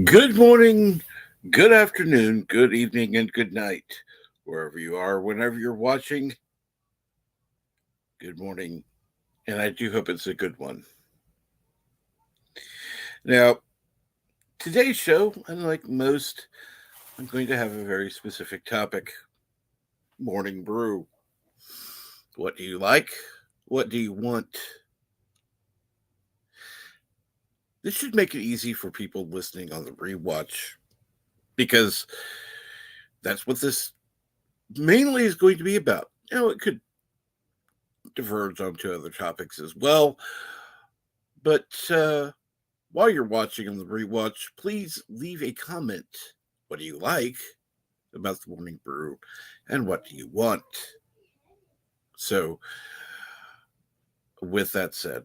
Good morning, good afternoon, good evening, and good night. Wherever you are, whenever you're watching, good morning. And I do hope it's a good one. Now, today's show, unlike most, I'm going to have a very specific topic. Morning Brew. What do you like? What do you want? This should make it easy for people listening on the rewatch because that's what this mainly is going to be about. It could diverge onto other topics as well, but while you're watching on the rewatch, please leave a comment. What do you like about the Morning Brew, and what do you want? So, with that said,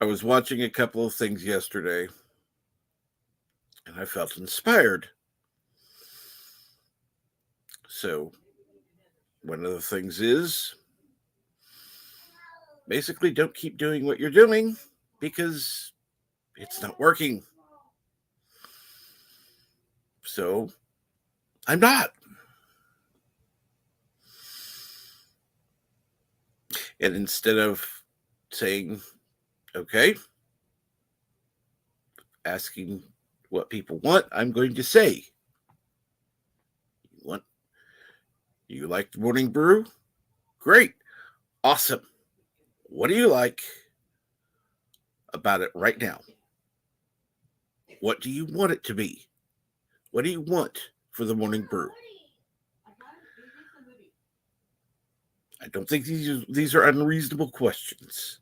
I was watching a couple of things yesterday, and I felt inspired. So, one of the things is basically don't keep doing what you're doing because it's not working. So, I'm not. And instead of saying, okay, asking what people want, I'm going to say, "You want? You like the Morning Brew? Great, awesome. What do you like about it right now? What do you want it to be? What do you want for the Morning Brew?" I don't think these are unreasonable questions,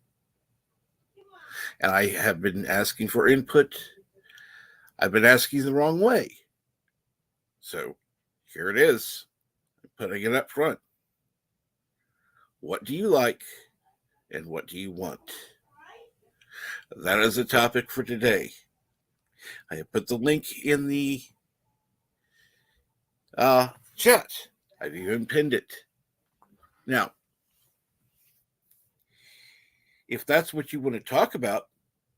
and I have been asking for input. I've been asking the wrong way, so here it is. I'm putting it up front. What do you like, and what do you want? That is a topic for today. I have put the link in the chat. I've even pinned it. Now, if that's what you want to talk about,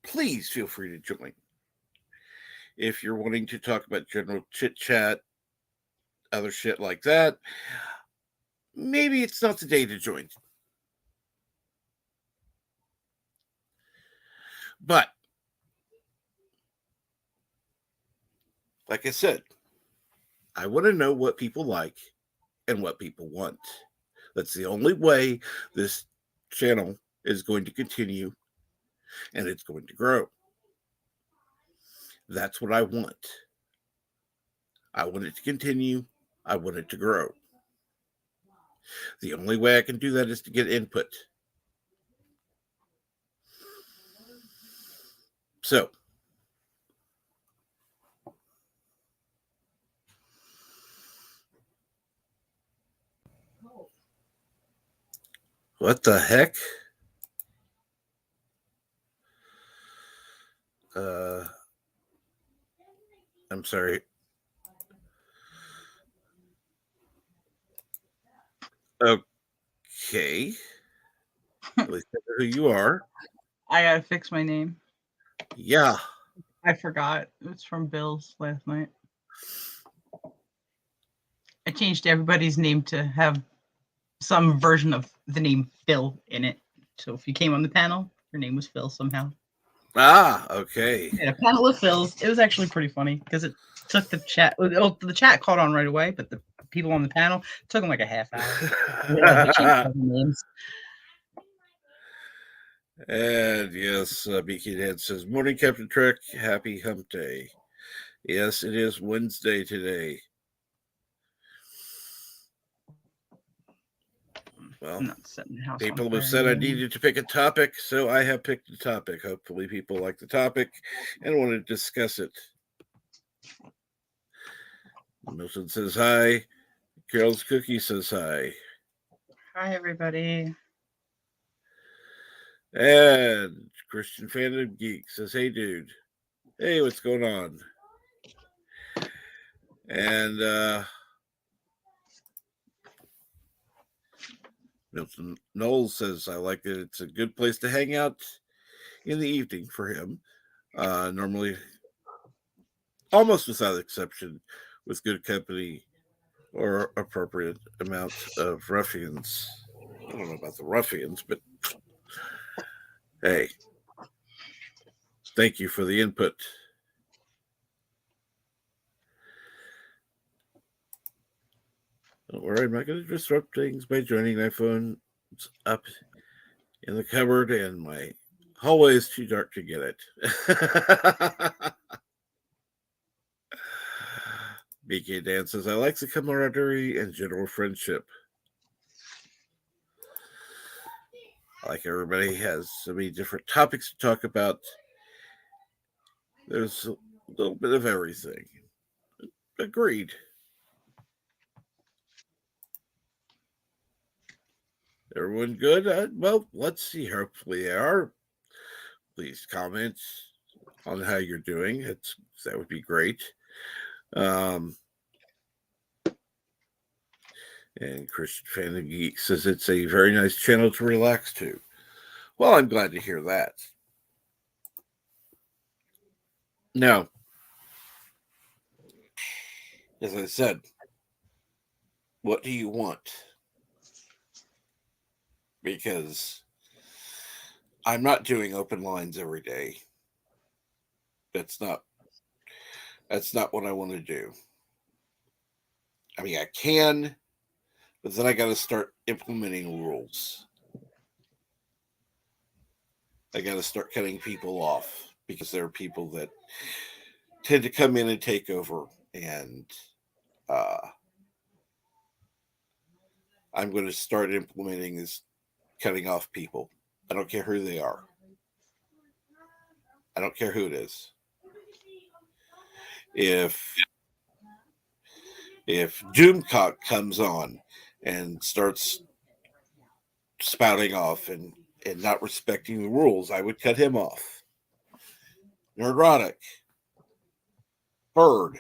please feel free to join. If you're wanting to talk about general chit chat, other shit like that, maybe it's not the day to join. But, like I said, I want to know what people like and what people want. That's the only way this channel is going to continue and it's going to grow. That's what I want. I want it to continue. I want it to grow. The only way I can do that is to get input. So, what the heck? I'm sorry. Okay. At least I know who you are. I gotta fix my name. Yeah. I forgot. It was from Bill's last night. I changed everybody's name to have some version of the name Phil in it. So if you came on the panel, your name was Phil somehow. Okay. We had a panel of Phils. It was actually pretty funny because it took the chat. Oh, the chat caught on right away, but the people on the panel took them like a half hour. We changed all the names. And yes, Beaky Head says, "Morning, Captain Trek. Happy Hump Day." Yes, it is Wednesday today. Well, I'm not setting the house people on have fire said I again. needed to pick a topic, so I have picked a topic. Hopefully, people like the topic and want to discuss it. Milton says hi. Carol's Cookie says hi. Hi, everybody. And Christian Fandom Geek says, "Hey, dude. Hey, what's going on?" And Milton Knowles says, "I like it. It's a good place to hang out in the evening for him. Normally, almost without exception, with good company or appropriate amount of ruffians. I don't know about the ruffians, but hey, thank you for the input. Don't worry, I'm not going to disrupt things by joining my phone up in the cupboard, and my hallway is too dark to get it. BK Dan says, I like the camaraderie and general friendship. Like everybody has so many different topics to talk about. There's a little bit of everything. Agreed. Everyone good? Well, let's see. Hopefully they are. Please comment on how you're doing. That would be great. And Christian Fandom Geek says it's a very nice channel to relax to. Well, I'm glad to hear that. Now, as I said, what do you want? Because I'm not doing open lines every day. That's not what I want to do. I mean, I can, but then I got to start implementing rules. I got to start cutting people off because there are people that tend to come in and take over, and I'm going to start implementing this cutting off people. I don't care who they are. I don't care who it is. If Doomcock comes on and starts spouting off and not respecting the rules, I would cut him off. Neurotic, Bird,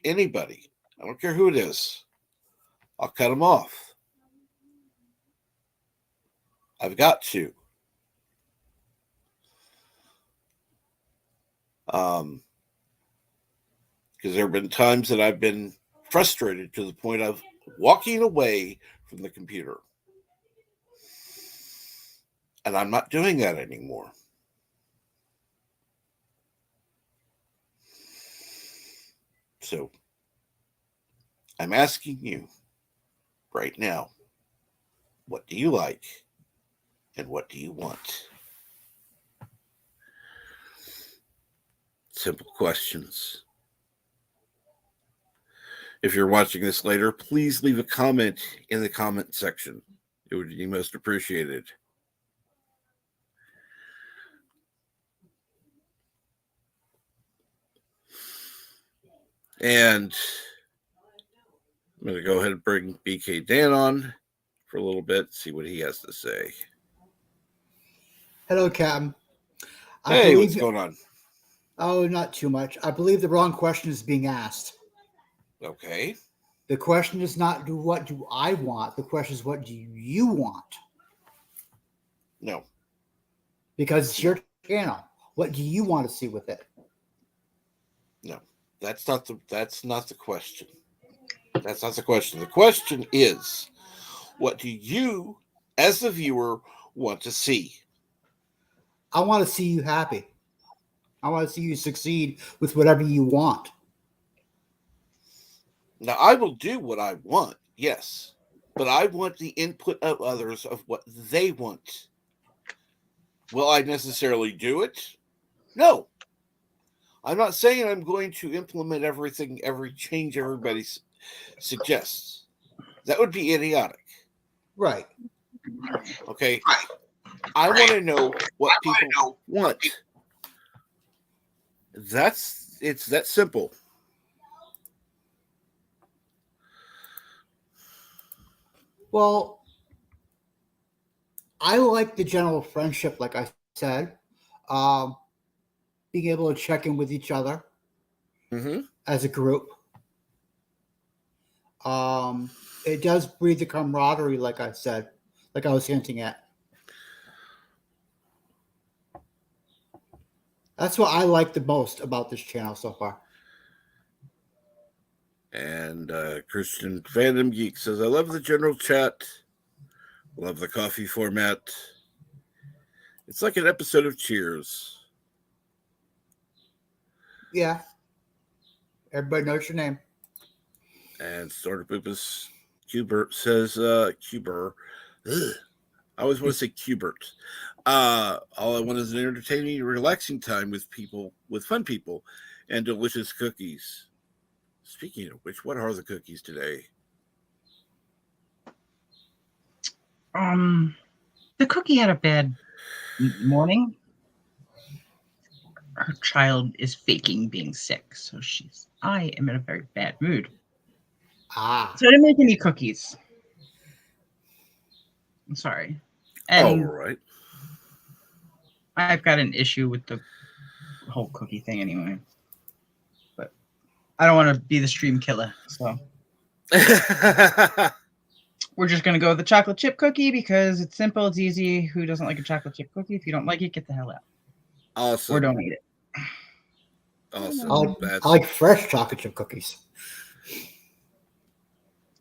anybody. I don't care who it is. I'll cut him off. I've got to. Because there have been times that I've been frustrated to the point of walking away from the computer. And I'm not doing that anymore. So I'm asking you right now, what do you like and what do you want? Simple questions. If you're watching this later, please leave a comment in the comment section. It would be most appreciated. And I'm going to go ahead and bring BK Dan on for a little bit, see what he has to say. Hello, Captain. Hey, what's going on? Oh, not too much. I believe the wrong question is being asked. Okay. The question is not what do I want? The question is what do you want? No. Because it's your channel. What do you want to see with it? No. That's not the question. That's not the question. The question is, what do you, as the viewer, want to see? I want to see you happy. I want to see you succeed with whatever you want. Now, I will do what I want, yes, but I want the input of others of what they want. Will I necessarily do it? No. I'm not saying I'm going to implement everything, every change everybody suggests. That would be idiotic. Right. Okay. I want to know what people want. It's that simple. Well, I like the general friendship, like I said. Being able to check in with each other as a group. It does breed the camaraderie, like I said, like I was hinting at. That's what I like the most about this channel so far. And Christian Fandom Geek says, I love the general chat. Love the coffee format. It's like an episode of Cheers. Yeah. Everybody knows your name. And Startupus Cubert says, Cuber. Ugh. I always want to say Cubert. All I want is an entertaining, relaxing time with people, with fun people, and delicious cookies. Speaking of which, what are the cookies today? The cookie had a bad morning. Her child is faking being sick, so I am in a very bad mood. Ah. So I didn't make any cookies. I'm sorry. And All right. I've got an issue with the whole cookie thing anyway. But I don't want to be the stream killer, so we're just gonna go with the chocolate chip cookie because it's simple, it's easy. Who doesn't like a chocolate chip cookie? If you don't like it, get the hell out. Awesome. Or don't eat it. Awesome. I like fresh chocolate chip cookies.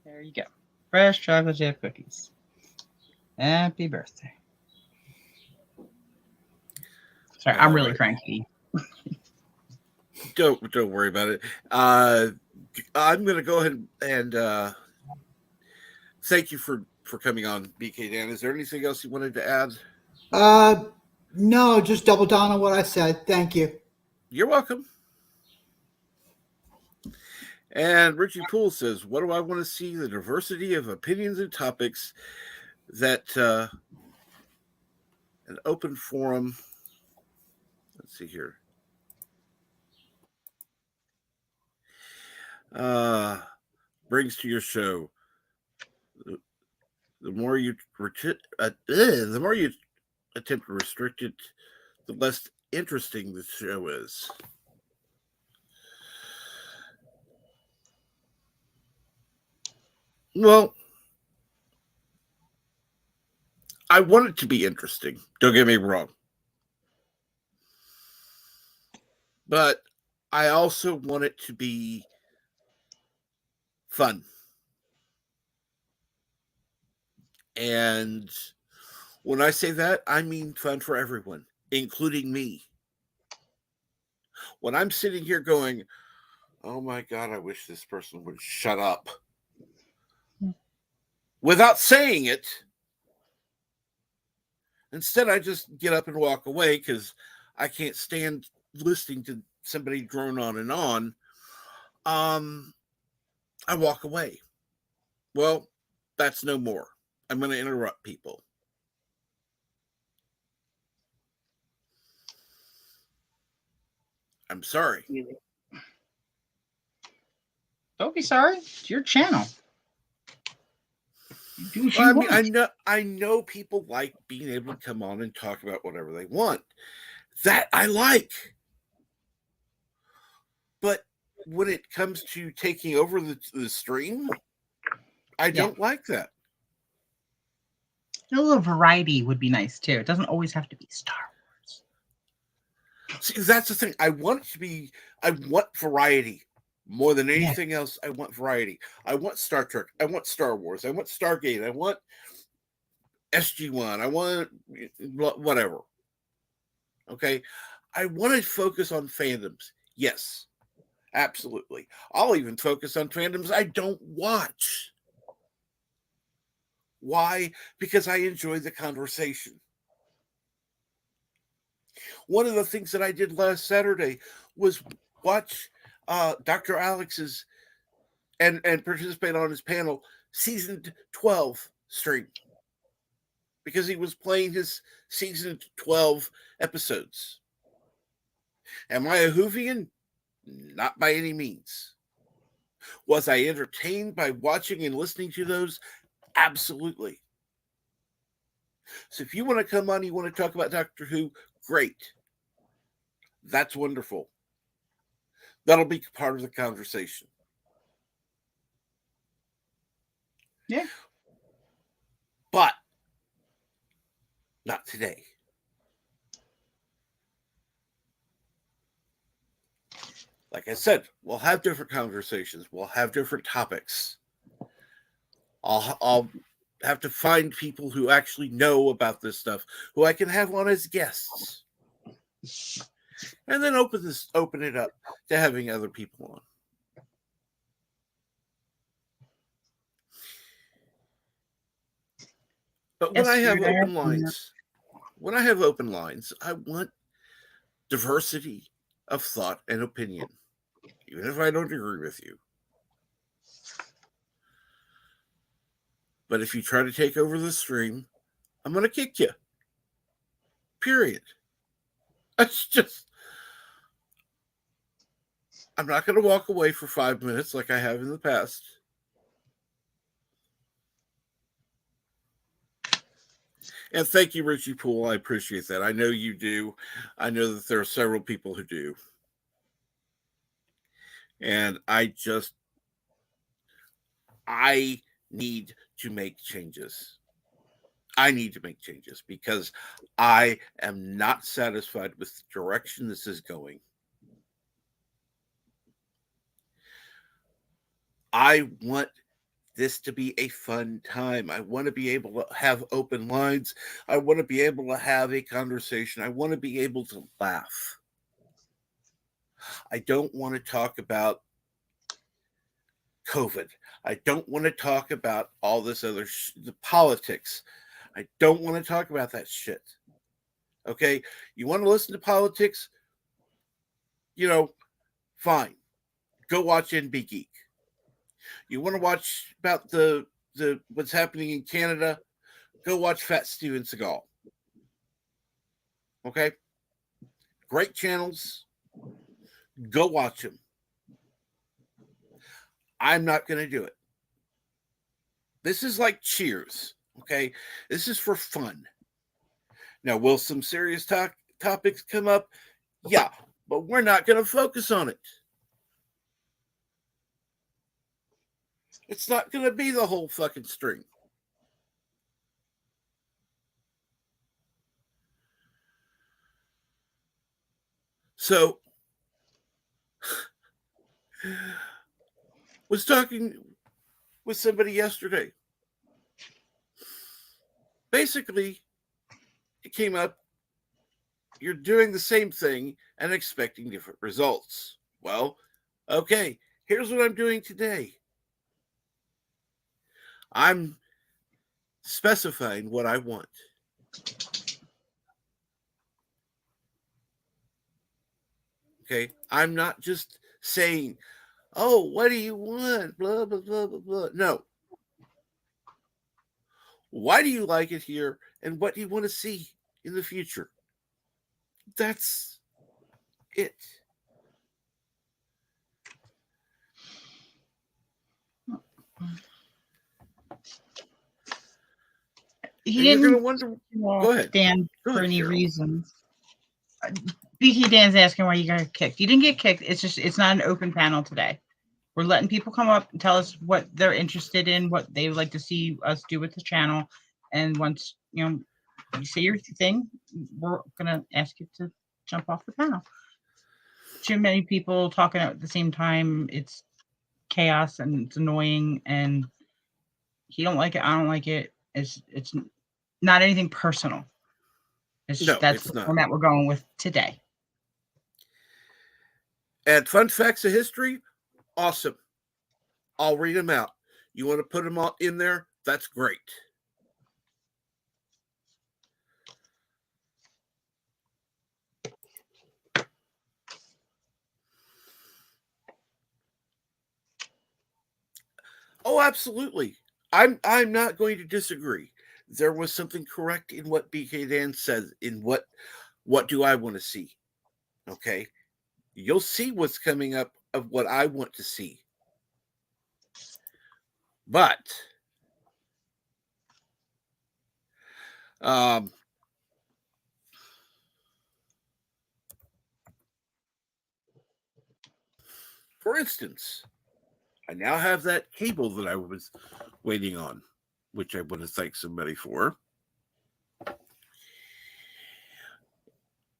There you go. Fresh chocolate chip cookies. Happy birthday. Sorry, I'm really cranky. Don't worry about it. I'm going to go ahead and thank you for coming on, BK Dan. Is there anything else you wanted to add? No, just double down on what I said. Thank you. You're welcome. And Richie Poole says, what do I want to see? The diversity of opinions and topics that an open forum. Let's see here. Brings to your show. The more you attempt to restrict it, the less interesting the show is. Well, I want it to be interesting. Don't get me wrong. But I also want it to be fun. And when I say that, I mean fun for everyone, including me. When I'm sitting here going, oh my God, I wish this person would shut up. Without saying it, instead I just get up and walk away because I can't stand listening to somebody drone on and on. I walk away. Well, that's no more. I'm going to interrupt people. I'm sorry. Don't be sorry. It's your channel. You do what Well, you I mean, want. I know people like being able to come on and talk about whatever they want. That I like. But when it comes to taking over the stream, I don't like that. A little variety would be nice too. It doesn't always have to be Star Wars. See, that's the thing. I want variety. More than anything else, I want variety. I want Star Trek. I want Star Wars. I want Stargate. I want SG-1. I want whatever. Okay? I want to focus on fandoms. Yes, absolutely. I'll even focus on fandoms I don't watch. Why? Because I enjoy the conversation. One of the things that I did last Saturday was watch Dr. Alex's and participate on his panel season 12 stream because he was playing his season 12 episodes. Am I a Whovian? Not by any means. Was I entertained by watching and listening to those? Absolutely. So if you want to come on, you want to talk about Doctor Who, great. That's wonderful. That'll be part of the conversation. Yeah. But not today. like I said, we'll have different conversations. We'll have different topics. I'll have to find people who actually know about this stuff, who I can have on as guests, and then open it up to having other people on. But when I have open lines, I want diversity of thought and opinion, even if I don't agree with you. But if you try to take over the stream, I'm going to kick you. Period. That's just. I'm not going to walk away for 5 minutes like I have in the past. And thank you, Richie Poole. I appreciate that. I know you do. I know that there are several people who do. And I need to make changes. I need to make changes because I am not satisfied with the direction this is going. I want this to be a fun time. I want to be able to have open lines. I want to be able to have a conversation. I want to be able to laugh. I don't want to talk about COVID. I don't want to talk about all this other the politics. I don't want to talk about that shit. Okay? You want to listen to politics? Fine. Go watch NB Geek. You want to watch about the what's happening in Canada? Go watch Fat Steven Seagal. Okay? Great channels. Go watch them. I'm not going to do it. This is like Cheers. Okay? This is for fun. Now, will some serious topics come up? Yeah, but we're not going to focus on it. It's not going to be the whole fucking string. So, was talking with somebody yesterday. Basically, it came up, you're doing the same thing and expecting different results. Well, okay, here's what I'm doing today. I'm specifying what I want. Okay, I'm not just saying, oh, what do you want? Blah, blah, blah, blah, blah. No. Why do you like it here? And what do you want to see in the future? That's it. He didn't You're going to wonder. Go ahead. Dan Go for ahead, any Cheryl. reason. BT Dan's asking why you got kicked. You didn't get kicked. It's not an open panel today. We're letting people come up and tell us what they're interested in, what they would like to see us do with the channel. And once you say your thing, we're gonna ask you to jump off the panel. Too many people talking at the same time, it's chaos and it's annoying, and he don't like it, I don't like it. It's not anything personal. That's the format we're going with today. And fun facts of history, awesome. I'll read them out. You want to put them all in there? That's great. Oh, absolutely. I'm not going to disagree. There was something correct in what BK Dan said in what do I want to see. Okay? You'll see what's coming up of what I want to see. But for instance, I now have that cable that I was waiting on, which I want to thank somebody for,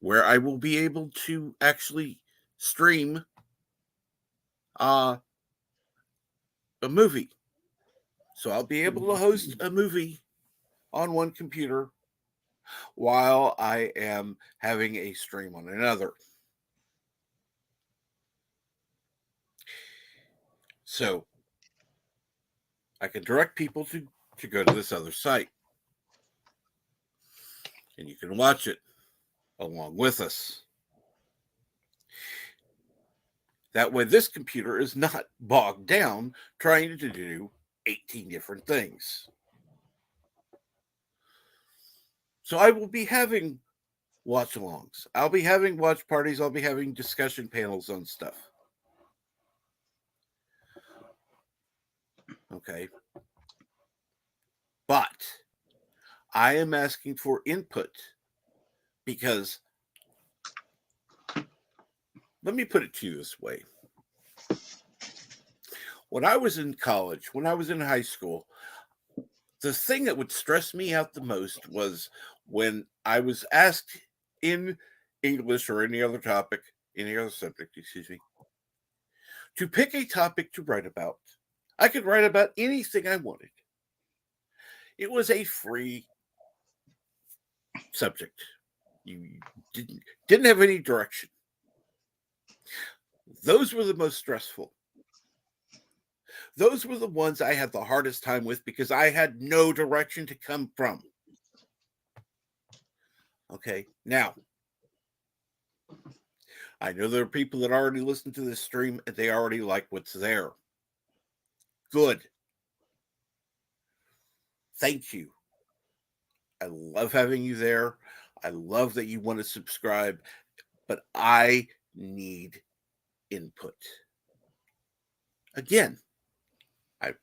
where I will be able to actually stream a movie. So I'll be able to host a movie on one computer while I am having a stream on another. So I can direct people to go to this other site. And you can watch it along with us. That way, this computer is not bogged down trying to do 18 different things. So I will be having watch alongs. I'll be having watch parties. I'll be having discussion panels on stuff. Okay. But I am asking for input because let me put it to you this way. When I was in college, when I was in high school, the thing that would stress me out the most was when I was asked in English or any other topic, any other subject, excuse me, to pick a topic to write about. I could write about anything I wanted. It was a free subject. You didn't have any direction. Those were the most stressful. Those were the ones I had the hardest time with because I had no direction to come from. Okay, now, I know there are people that already listen to this stream and they already like what's there. Good. Thank you. I love having you there. I love that you want to subscribe, but I need input. Again, I'm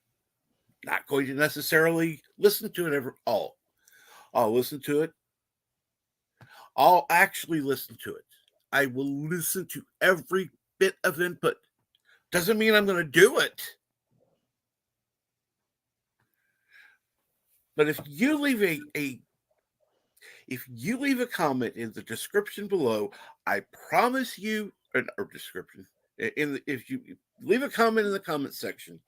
not going to necessarily listen to it all. I'll listen to it. I'll actually listen to it. I will listen to every bit of input. Doesn't mean I'm going to do it. But if you leave if you leave a comment in the description below, I promise you, or description, if you leave a comment in the comment section,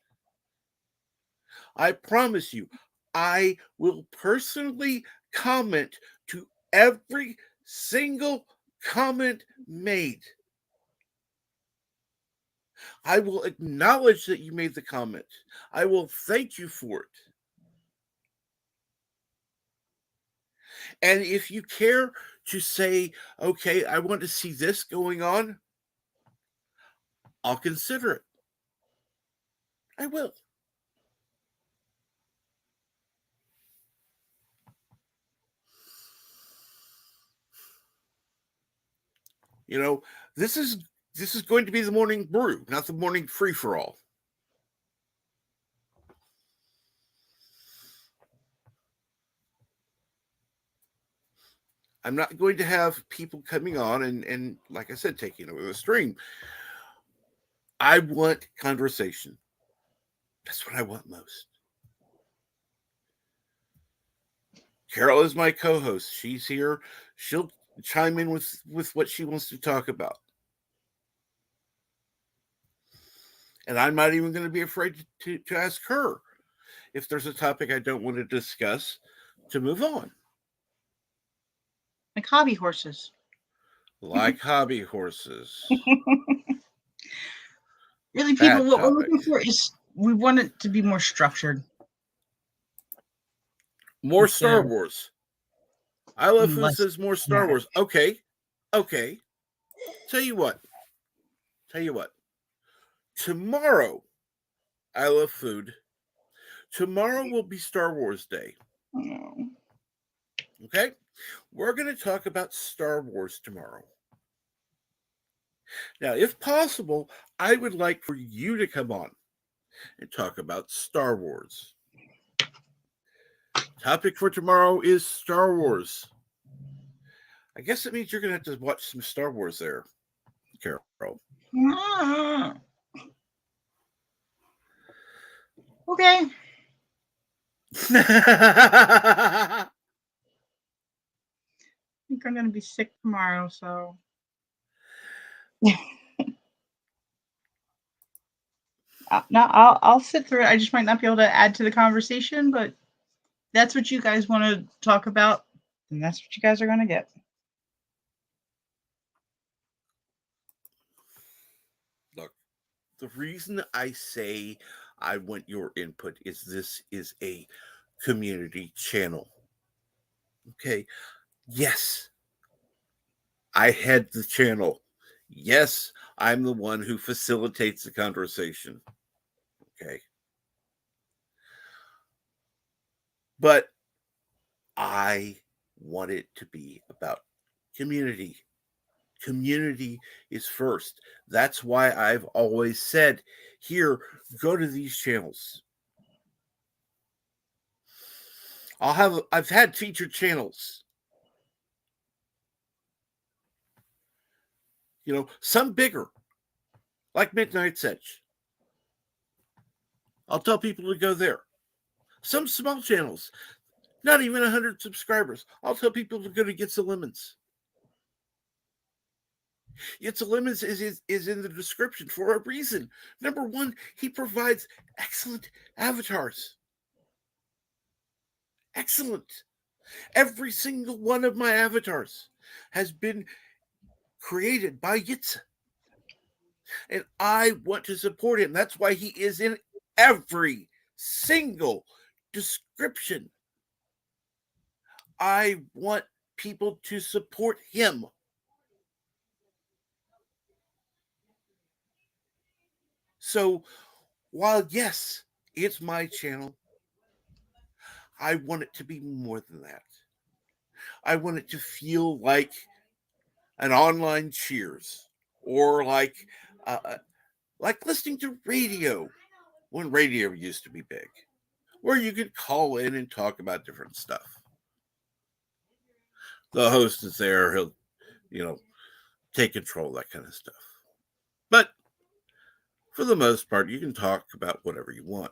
I promise you, I will personally comment to every single comment made. I will acknowledge that you made the comment. I will thank you for it. And if you care to say, okay, I want to see this going on, I'll consider it. I will. You know, this is going to be the morning brew, not the morning free for all. I'm not going to have people coming on and like I said, taking over the stream. I want conversation. That's what I want most. Carol is my co-host. She's here. She'll chime in with what she wants to talk about. And I'm not even going to be afraid to ask her if there's a topic I don't want to discuss to move on. Like hobby horses. Like hobby horses. Really, people, what we're looking for is we want it to be more structured. More Star Wars. I Love Food says more Star Wars. Okay. Tell you what. Tomorrow, I Love Food. Tomorrow will be Star Wars Day. Okay? We're going to talk about Star Wars tomorrow. Now, if possible, I would like for you to come on and talk about Star Wars. Topic for tomorrow is Star Wars. I guess it means you're going to have to watch some Star Wars there, Carol. Okay. I think I'm going to be sick tomorrow, so. No, I'll sit through it. I just might not be able to add to the conversation, but that's what you guys want to talk about, and that's what you guys are going to get. Look, the reason I say I want your input is this is a community channel. Okay. Yes, I head the channel. Yes, I'm the one who facilitates the conversation. Okay. But I want it to be about community. Community is first. That's why I've always said, here, go to these channels. I've had featured channels. You know, some bigger, like Midnight's Edge. I'll tell people to go there. Some small channels, not even 100 subscribers. I'll tell people to go to Get Some Lemons. Get Some Lemons is in the description for a reason. Number one, he provides excellent avatars. Excellent. Every single one of my avatars has been created by Yitza. And I want to support him. That's why he is in every single description. I want people to support him. So while, yes, it's my channel, I want it to be more than that. I want it to feel like an online Cheers or like listening to radio when radio used to be big, where you could call in and talk about different stuff. The host is there. He'll, take control, that kind of stuff. But for the most part, you can talk about whatever you want.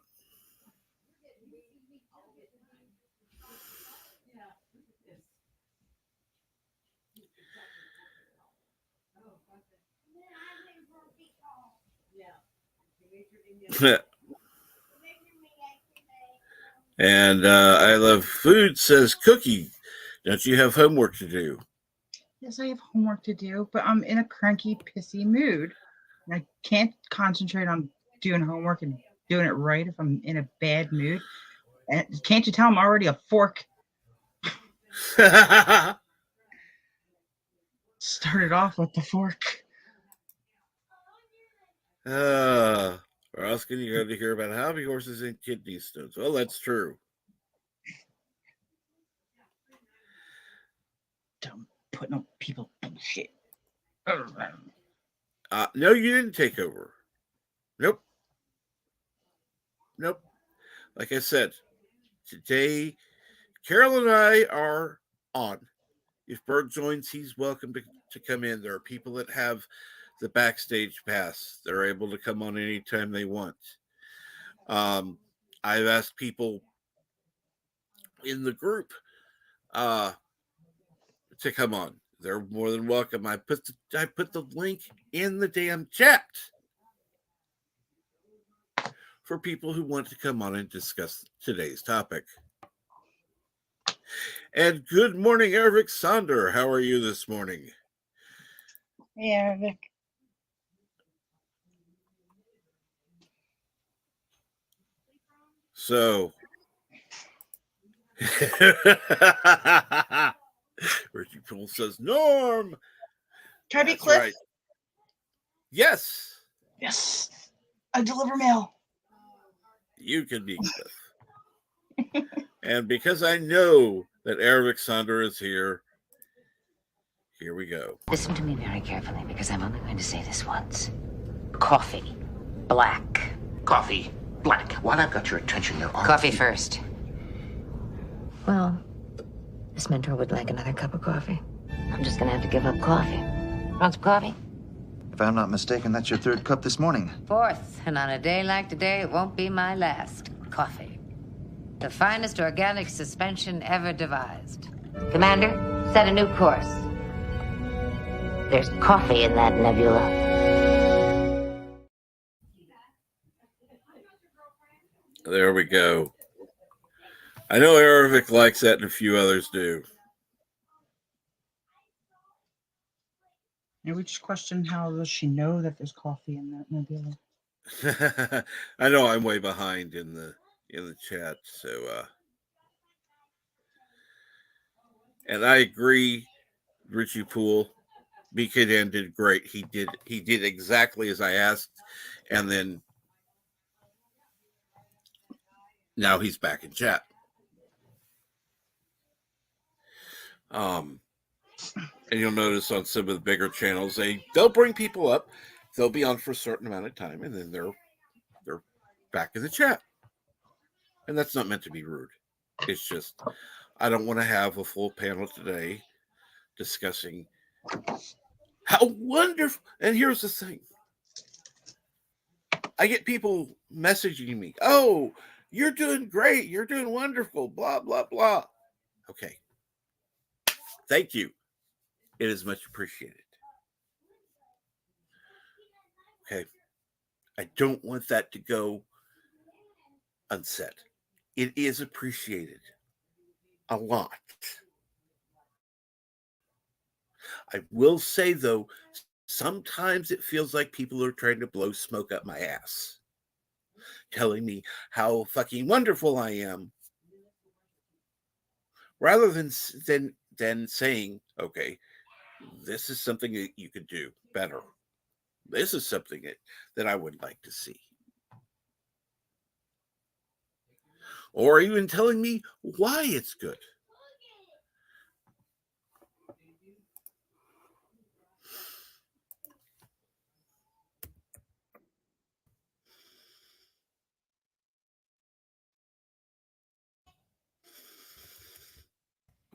And I Love Food says, Cookie, don't you have homework to do? Yes, I have homework to do, but I'm in a cranky, pissy mood. And I can't concentrate on doing homework and doing it right if I'm in a bad mood. And can't you tell I'm already a fork? Started off with the fork. Or else can you go to hear about hobby horses and kidney stones? Well, that's true. Don't put no people bullshit. No, you didn't take over. Nope. Like I said, today, Carol and I are on. If Berg joins, he's welcome to come in. There are people that have the backstage pass. They're able to come on anytime they want. I've asked people in the group to come on. They're more than welcome. I put the link in the damn chat for people who want to come on and discuss today's topic. And good morning, Eric Sonder. How are you this morning? Yeah, Vic. So, Richie Poole says, Norm. Can I be That's Cliff? right. Yes. Yes. I deliver mail. You can be Cliff. And because I know that Eric Sonder is here we go. Listen to me very carefully, because I'm only going to say this once. Coffee. Black. Coffee. Black. While I've got your attention, there are... Coffee first. Well, this mentor would like another cup of coffee. I'm just gonna have to give up coffee. Want some coffee? If I'm not mistaken, that's your third cup this morning. Fourth, and on a day like today, it won't be my last. Coffee. The finest organic suspension ever devised. Commander, set a new course. There's coffee in that nebula. There we go. I know Eric likes that and a few others do. And we just question how does she know that there's coffee in that nebula? I know I'm way behind in the chat, so and I agree, Richie Poole. BK Dan did great. He did exactly as I asked, and then now he's back in chat. And you'll notice on some of the bigger channels, they'll bring people up, they'll be on for a certain amount of time, and then they're back in the chat. And that's not meant to be rude. It's just I don't want to have a full panel today discussing how wonderful. And here's the thing. I get people messaging me, "Oh, you're doing great. You're doing wonderful, blah, blah, blah." Okay. Thank you. It is much appreciated. Okay. I don't want that to go unsaid. It is appreciated a lot. I will say, though, sometimes it feels like people are trying to blow smoke up my ass, telling me how fucking wonderful I am, rather than saying, okay, this is something that you could do better. This is something that I would like to see. Or even telling me why it's good.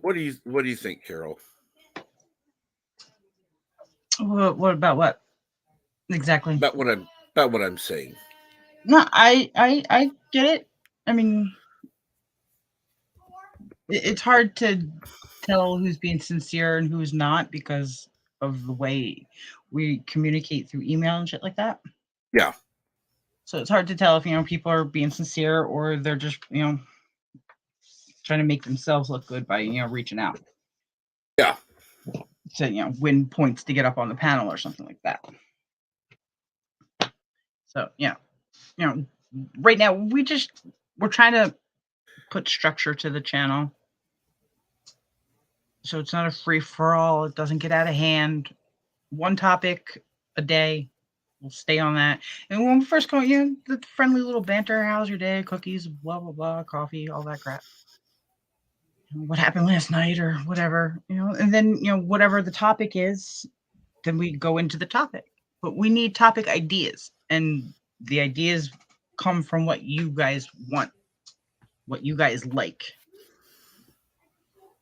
What do you think, Carol? What about what exactly? About what I'm saying. No, I get it. I mean, it's hard to tell who's being sincere and who's not because of the way we communicate through email and shit like that. Yeah. So it's hard to tell if people are being sincere or they're just trying to make themselves look good by reaching out. Yeah. To win points to get up on the panel or something like that. So right now we're trying to put structure to the channel. So it's not a free for all. It doesn't get out of hand. One topic a day. We'll stay on that. And when we first go, the friendly little banter, how's your day, cookies, blah, blah, blah, coffee, all that crap. What happened last night or whatever, and then, whatever the topic is, then we go into the topic. But we need topic ideas. And the ideas come from what you guys want, what you guys like.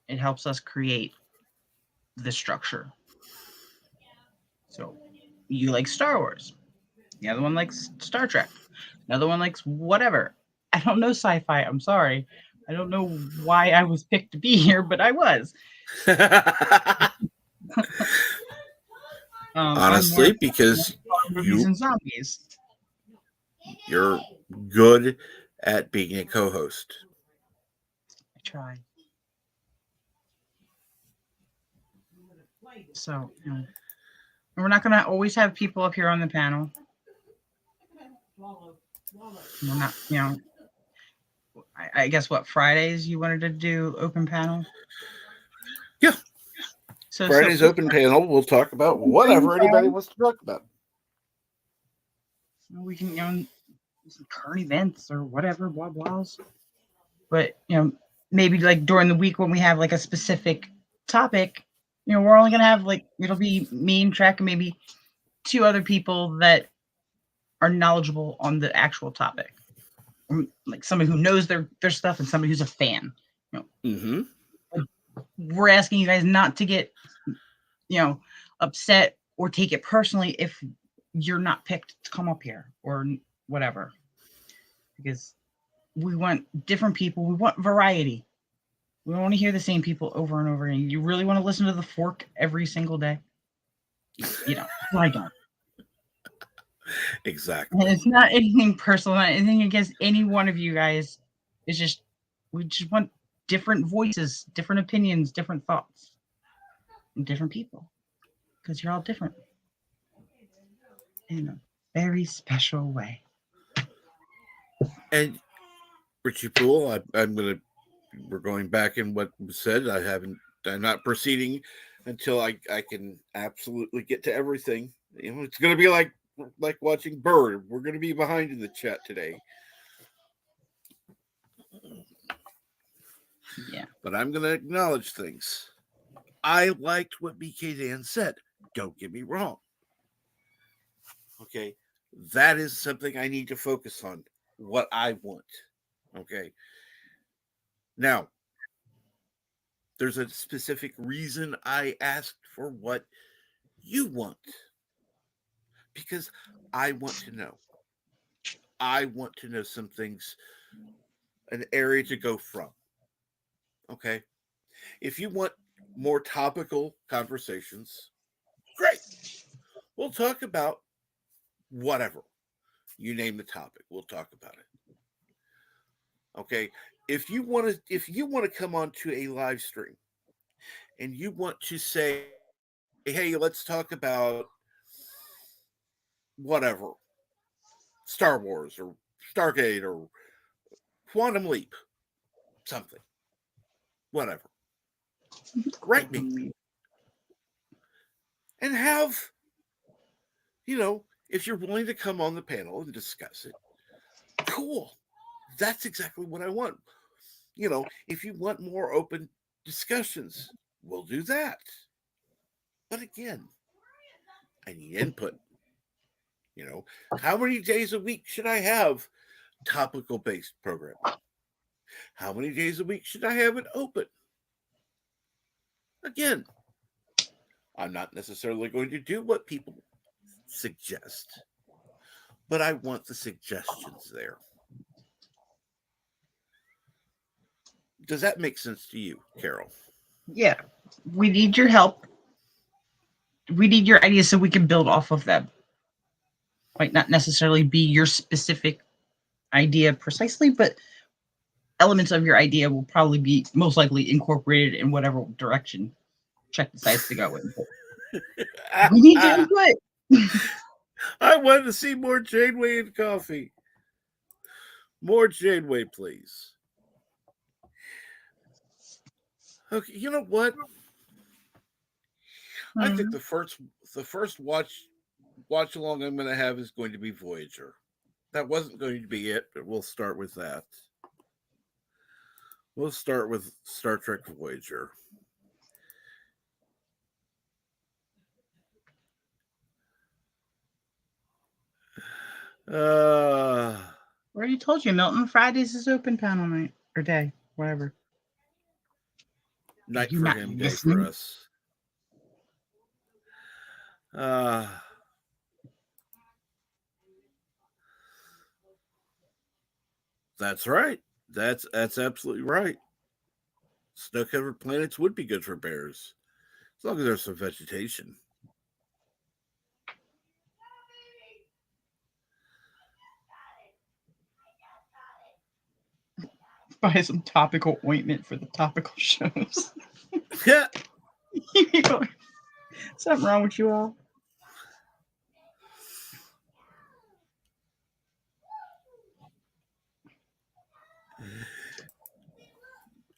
It helps us create the structure. So you like Star Wars. The other one likes Star Trek. Another one likes whatever. I don't know sci-fi. I'm sorry. I don't know why I was picked to be here, but I was. Honestly, because movies and zombies. You're good at being a co-host. I try. So, we're not going to always have people up here on the panel. We're not, I guess what, Fridays you wanted to do open panel? Yeah. So Friday's open panel, we'll talk about whatever anybody wants to talk about. We can, some current events or whatever, blah, blahs. But, maybe like during the week when we have like a specific topic, we're only going to have it'll be me and Trek and maybe two other people that are knowledgeable on the actual topic. Like somebody who knows their stuff and somebody who's a fan. Mm-hmm. We're asking you guys not to get, upset or take it personally if you're not picked to come up here or whatever. Because we want different people. We want variety. We don't want to hear the same people over and over again. You really want to listen to the fork every single day? I don't. Exactly. And it's not anything personal, not anything against any one of you guys. It's just we just want different voices, different opinions, different thoughts, and different people. Because you're all different in a very special way. And Richie Poole, we're going back in what was said. I'm not proceeding until I can absolutely get to everything. It's going to be like watching Bird. We're going to be behind in the chat today. Yeah. But I'm going to acknowledge things. I liked what BK Dan said. Don't get me wrong. Okay. That is something I need to focus on. What I want. Okay. Now, there's a specific reason I asked for what you want. Because I want to know. I want to know some things, an area to go from. Okay. If you want more topical conversations, great. We'll talk about whatever. You name the topic, we'll talk about it. Okay. If you want to come on to a live stream and you want to say, hey, let's talk about whatever, Star Wars or Stargate or Quantum Leap, something, whatever. Write me and have, if you're willing to come on the panel and discuss it, cool. That's exactly what I want. If you want more open discussions, we'll do that. But again, I need input. How many days a week should I have topical based programming? How many days a week should I have it open? Again, I'm not necessarily going to do what people suggest, but I want the suggestions there. Does that make sense to you, Carol? Yeah. We need your help. We need your ideas so we can build off of them. Might not necessarily be your specific idea precisely, but elements of your idea will probably be most likely incorporated in whatever direction Chuck decides to go in. We need your input. I want to see more Janeway and coffee. More Janeway, please. Okay, you know what? I think the first watch along I'm going to have is going to be Voyager. That wasn't going to be it, but we'll start with that. We'll start with Star Trek Voyager. Already told you, Milton. Fridays is open panel night or day, whatever. Night for him, day for us. That's right. That's absolutely right. Snow-covered planets would be good for bears, as long as there's some vegetation. Buy some topical ointment for the topical shows. Yeah. Something wrong with you all?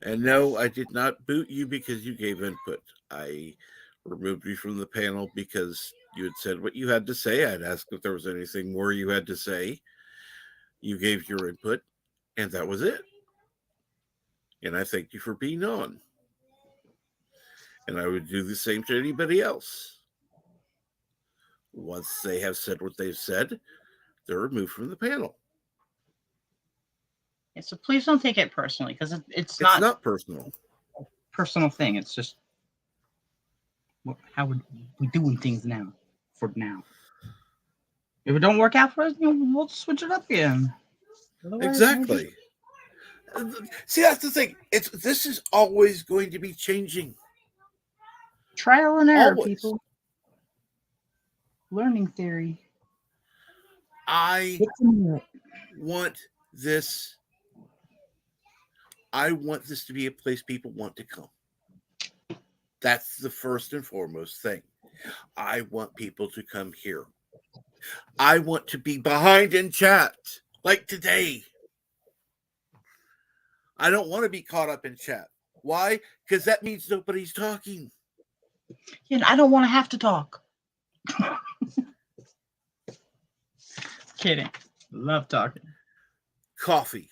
And no, I did not boot you because you gave input. I removed you from the panel because you had said what you had to say. I'd asked if there was anything more you had to say. You gave your input, and that was it. And I thank you for being on. And I would do the same to anybody else. Once they have said what they've said, they're removed from the panel. Yeah, so please don't take it personally, because it's not personal. A personal thing. It's just how we're doing things now. For now, if it don't work out for us, we'll switch it up again. Otherwise, Exactly. See, that's the thing. This is always going to be changing. Trial and error, Always. people. Learning theory. I Get some of it. want this. I want this to be a place people want to come. That's the first and foremost thing. I want people to come here. I want to be behind in chat like today. I don't want to be caught up in chat. Why? Because that means nobody's talking. Yeah, I don't want to have to talk. Kidding. Love talking. Coffee.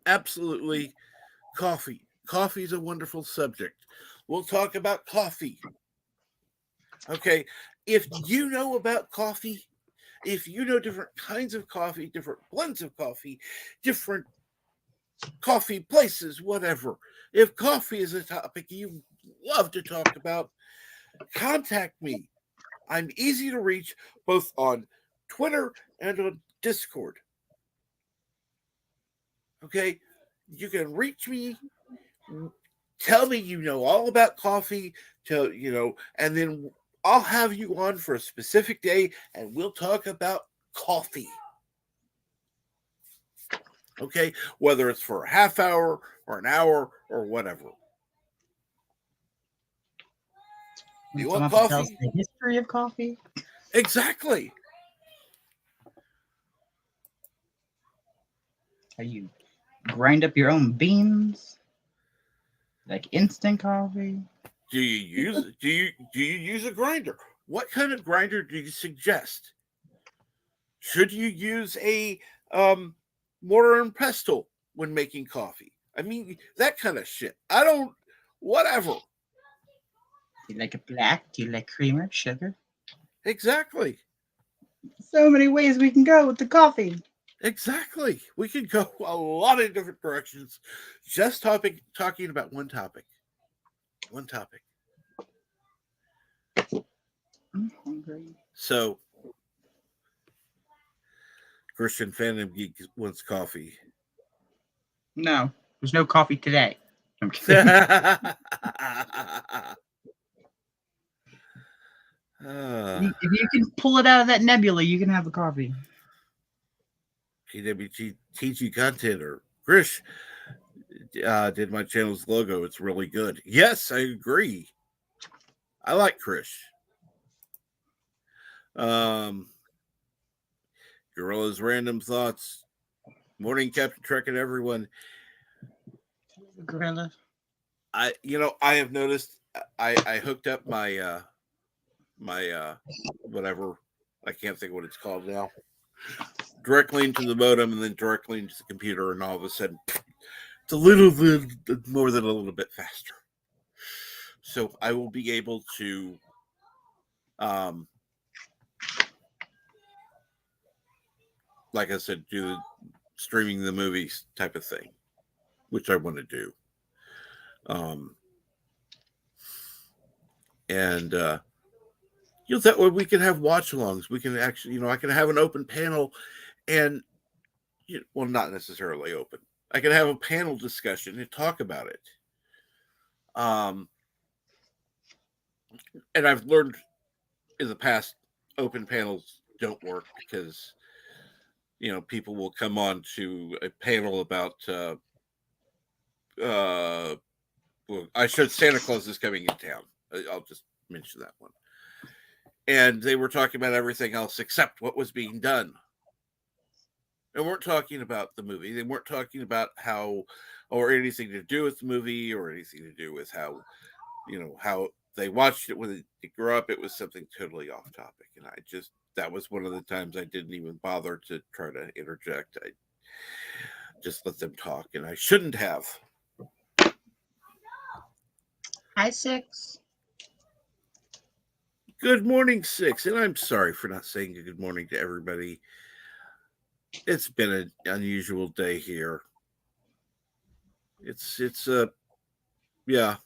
Absolutely coffee. Coffee is a wonderful subject. We'll talk about coffee. Okay. If you know about coffee, if you know different kinds of coffee, different blends of coffee, different coffee places, whatever, if coffee is a topic you love to talk about, contact me. I'm easy to reach both on Twitter and on Discord. Okay, you can reach me. Tell me you know all about coffee. And then I'll have you on for a specific day, and we'll talk about coffee. Okay, whether it's for a half hour or an hour or whatever. You Someone want to tell us coffee? the history of coffee. Exactly. How you grind up your own beans, like instant coffee. Do you use a grinder? What kind of grinder do you suggest? Should you use a mortar and pestle when making coffee? I mean, that kind of shit. I don't. Whatever. Do you like it black? Do you like creamer, sugar? Exactly. So many ways we can go with the coffee. Exactly. We could go a lot of different directions. Just talking about one topic. One topic. I'm hungry. So, Christian Fandom Geek wants coffee. No, there's no coffee today. I'm kidding. If you can pull it out of that nebula, you can have the coffee. PWTG content or Grish did my channel's logo. It's really good. Yes, I agree. I like Krish. Gorilla's random thoughts. Morning, Captain Trek, and everyone. Gorilla. I have noticed. I hooked up my whatever. I can't think of what it's called now. Directly into the modem and then directly into the computer, and all of a sudden, it's a little bit more than a little bit faster. So I will be able to, like I said, do streaming the movies type of thing, which I want to do. And that way we can have watch-alongs. We can actually, I can have an open panel, and well, not necessarily open. I can have a panel discussion and talk about it. And I've learned in the past, open panels don't work because people will come on to a panel about well, I showed Santa Claus is coming in town. I'll just mention that one. And they were talking about everything else except what was being done. They weren't talking about the movie. They weren't talking about how, or anything to do with the movie, or anything to do with how, how they watched it when they grew up. It was something totally off topic. And that was one of the times I didn't even bother to try to interject. I just let them talk, and I shouldn't have. Hi, Six. Good morning, Six. And I'm sorry for not saying a good morning to everybody. It's been an unusual day here. It's yeah.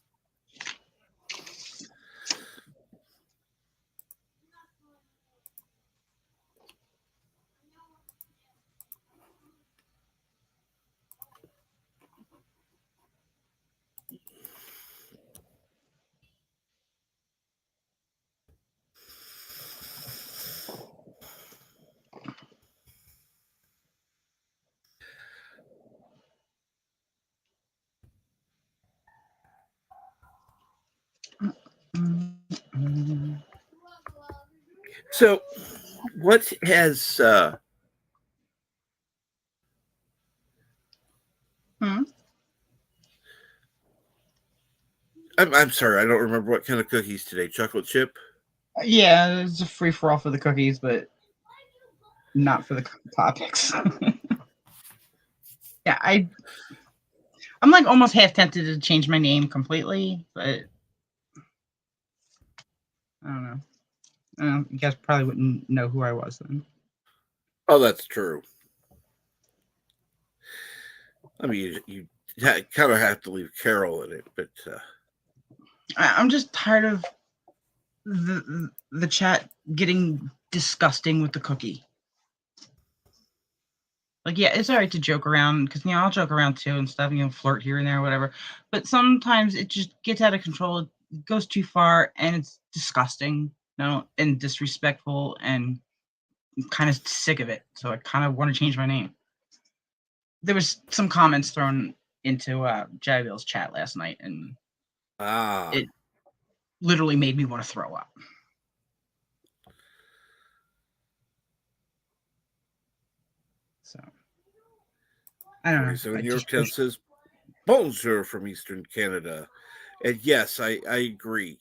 So, what has Hmm? I'm sorry, I don't remember what kind of cookies today. Chocolate chip? Yeah, it's a free for all for the cookies, but not for the topics. Yeah, I'm like almost half tempted to change my name completely, but I don't know. You guys probably wouldn't know who I was then. Oh, that's true. I mean, you kind of have to leave Carol in it, but I'm just tired of the chat getting disgusting with the cookie. Like, yeah, it's all right to joke around because I'll joke around too and stuff, flirt here and there, or whatever. But sometimes it just gets out of control. It goes too far, and it's disgusting, and disrespectful, and I'm kind of sick of it. So I kind of want to change my name. There was some comments thrown into Javil's chat last night, and it literally made me want to throw up. So I don't know. 27 New York Times says, "Bonjour from Eastern Canada," and yes, I agree.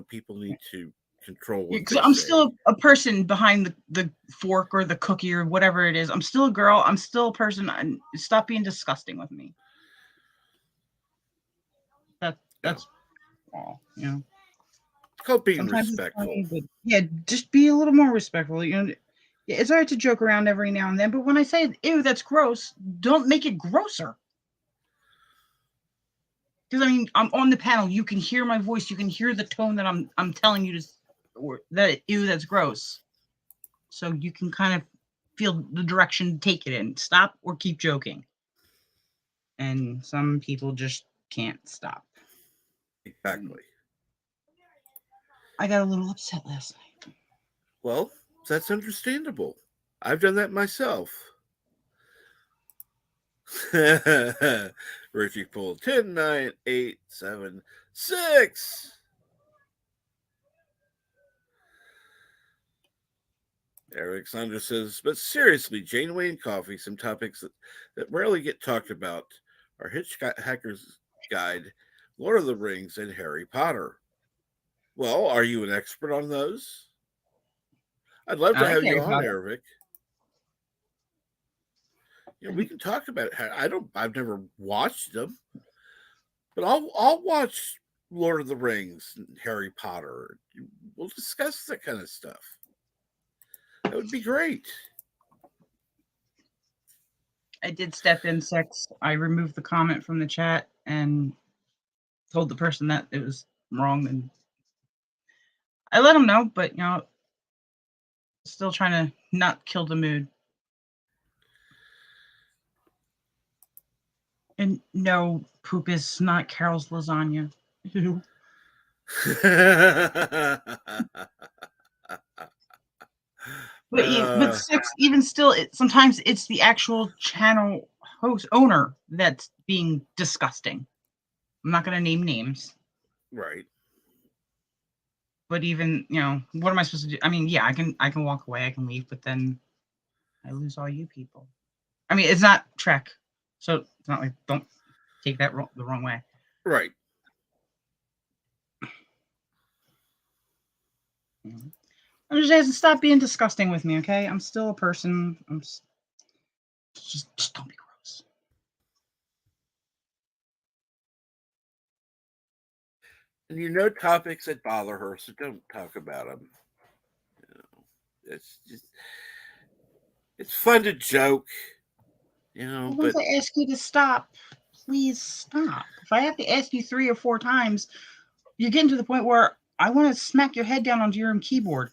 People need to control what they I'm say. still a person behind the fork or the cookie or whatever it is. I'm still a girl. I'm still a person. Stop being disgusting with me. That's all. It's called being Sometimes respectful. It's funny, but yeah, just be a little more respectful. Yeah, it's all right to joke around every now and then, but when I say ew, that's gross, don't make it grosser. Because I'm on the panel. You can hear my voice. You can hear the tone that I'm telling you that ew, that's gross. So you can kind of feel the direction to take it in. Stop or keep joking. And some people just can't stop. Exactly. I got a little upset last night. Well, that's understandable. I've done that myself. Richie pulled 10, 9, 8, 7, 6. Eric Saunders says, but seriously, Janeway and coffee, some topics that rarely get talked about are Hitchhiker's Guide, Lord of the Rings, and Harry Potter. Well, are you an expert on those? I'd love to have you on, Eric. We can talk about it. I've never watched them, but I'll watch Lord of the Rings and Harry Potter. We'll discuss that kind of stuff. That would be great. I did step in 6. I removed the comment from the chat and told the person that it was wrong, and I let them know, but still trying to not kill the mood. And no, poop is not Carol's lasagna. But 6, even still, sometimes it's the actual channel host owner that's being disgusting. I'm not going to name names. Right. But even, what am I supposed to do? I mean, yeah, I can walk away, I can leave, but then I lose all you people. I mean, it's not Trek, so it's not like, don't take that the wrong way. Right. I'm just asking, stop being disgusting with me, okay? I'm still a person. I'm just don't be gross. And topics that bother her, so don't talk about them. It's fun to joke, Well, but once I ask you to stop, please stop. If I have to ask you 3 or 4 times, you're getting to the point where I want to smack your head down onto your own keyboard.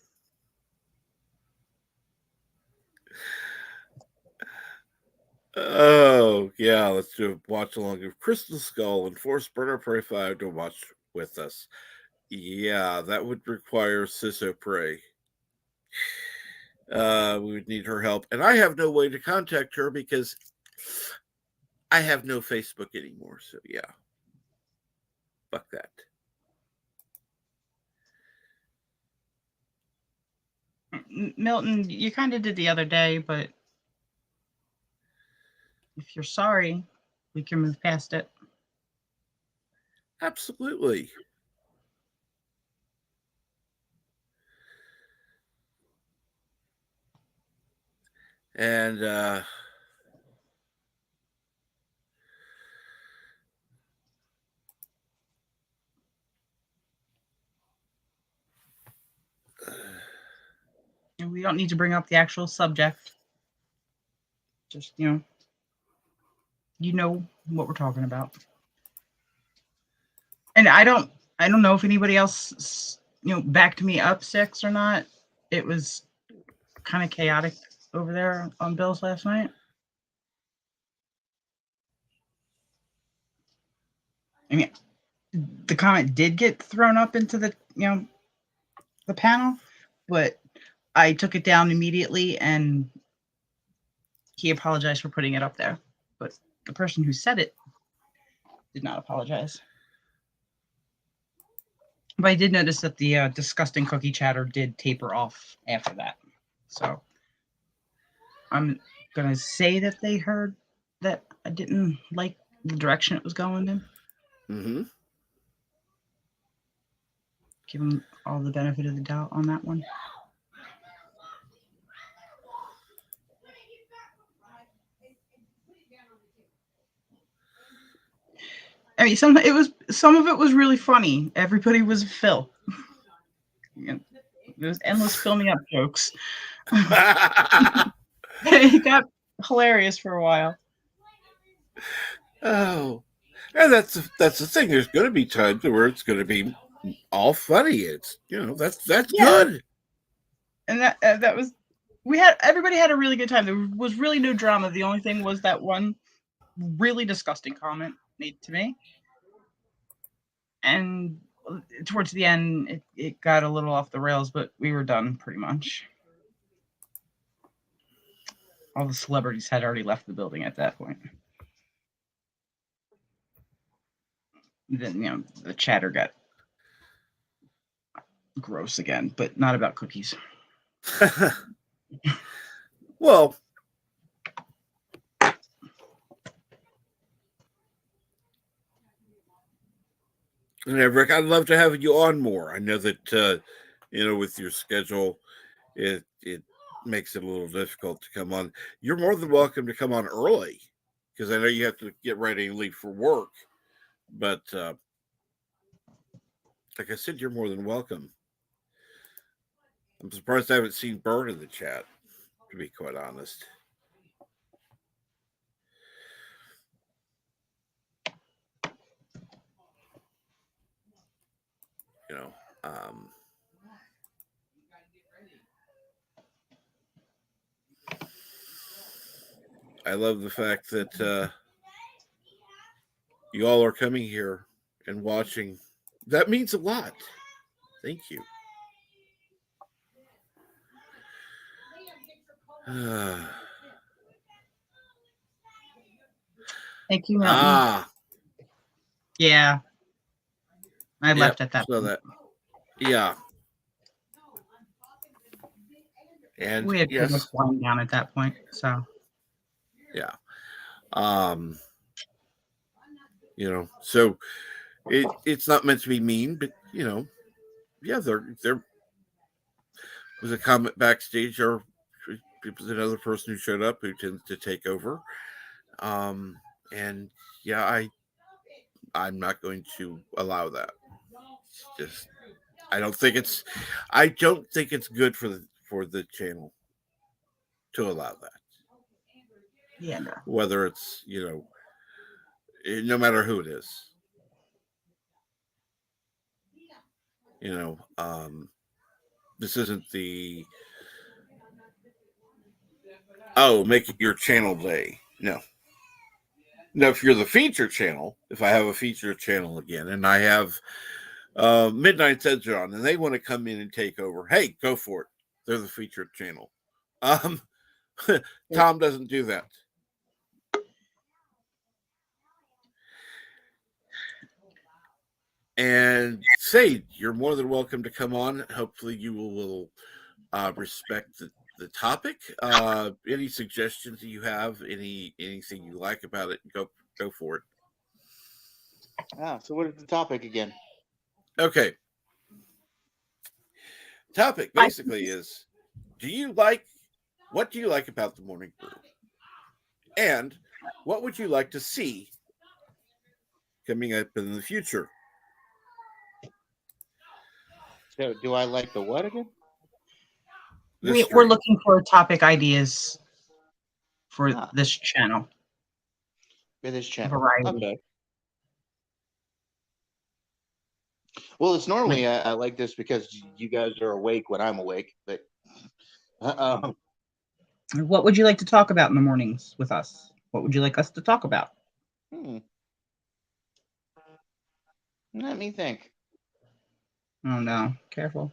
Oh, yeah, let's do a watch along of Crystal Skull and force Burner Prey 5 to watch with us. Yeah, that would require Sisso Prey. We would need her help. And I have no way to contact her because I have no Facebook anymore. So, yeah. Fuck that. Milton, you kind of did the other day, but if you're sorry, we can move past it. Absolutely. And And we don't need to bring up the actual subject. Just, you know what we're talking about. And I don't know if anybody else, backed me up 6 or not. It was kind of chaotic over there on Bill's last night. I mean, the comment did get thrown up into the the panel, but I took it down immediately, and he apologized for putting it up there. But the person who said it did not apologize. But I did notice that the disgusting cookie chatter did taper off after that. So I'm going to say that they heard that I didn't like the direction it was going in. mm-hmm. Give them all the benefit of the doubt on that one. I mean, some of it was really funny. Everybody was Phil. It was endless fill me up jokes. It got hilarious for a while. Oh, and that's the thing. There's going to be times where it's going to be all funny. It's that's good. And that was everybody had a really good time. There was really no drama. The only thing was that one really disgusting comment made to me, and towards the end it got a little off the rails, but we were done pretty much. All the celebrities had already left the building at that point. Then the chatter got gross again, but not about cookies. Well, Rick, I'd love to have you on more. I know that with your schedule, it makes it a little difficult to come on. You're more than welcome to come on early, because I know you have to get ready and leave for work. But like I said, you're more than welcome. I'm surprised I haven't seen Bird in the chat, to be quite honest. I love the fact that you all are coming here and watching. That means a lot. Thank you. Thank you, Milton. Yeah. I left at that point. Yeah. And we had pretty much wind down at that point, so yeah. So it's not meant to be mean, but yeah, there was a comment backstage, or it was another person who showed up who tends to take over. And yeah, I'm not going to allow that. It's just I don't think it's good for the channel to allow that. Yeah, no. Whether it's no matter who it is. This isn't the make it your channel day. No. Now, if you're the feature channel, if I have a feature channel again, and I have Midnight's Edge on, and they want to come in and take over, hey, go for it. They're the featured channel. Tom doesn't do that. And Sage, you're more than welcome to come on. Hopefully you will respect the topic. Any suggestions that you have? Anything you like about it? Go for it. So what is the topic again? Okay. Topic basically is: what do you like about the Morning Brew, and what would you like to see coming up in the future? So, do I like the what again? This We're stream. looking for topic ideas for Ah. this channel. For this channel. Variety. Okay. Well, it's normally I like this because you guys are awake when I'm awake, but What would you like to talk about in the mornings with us? What would you like us to talk about? Let me think. Oh no, careful.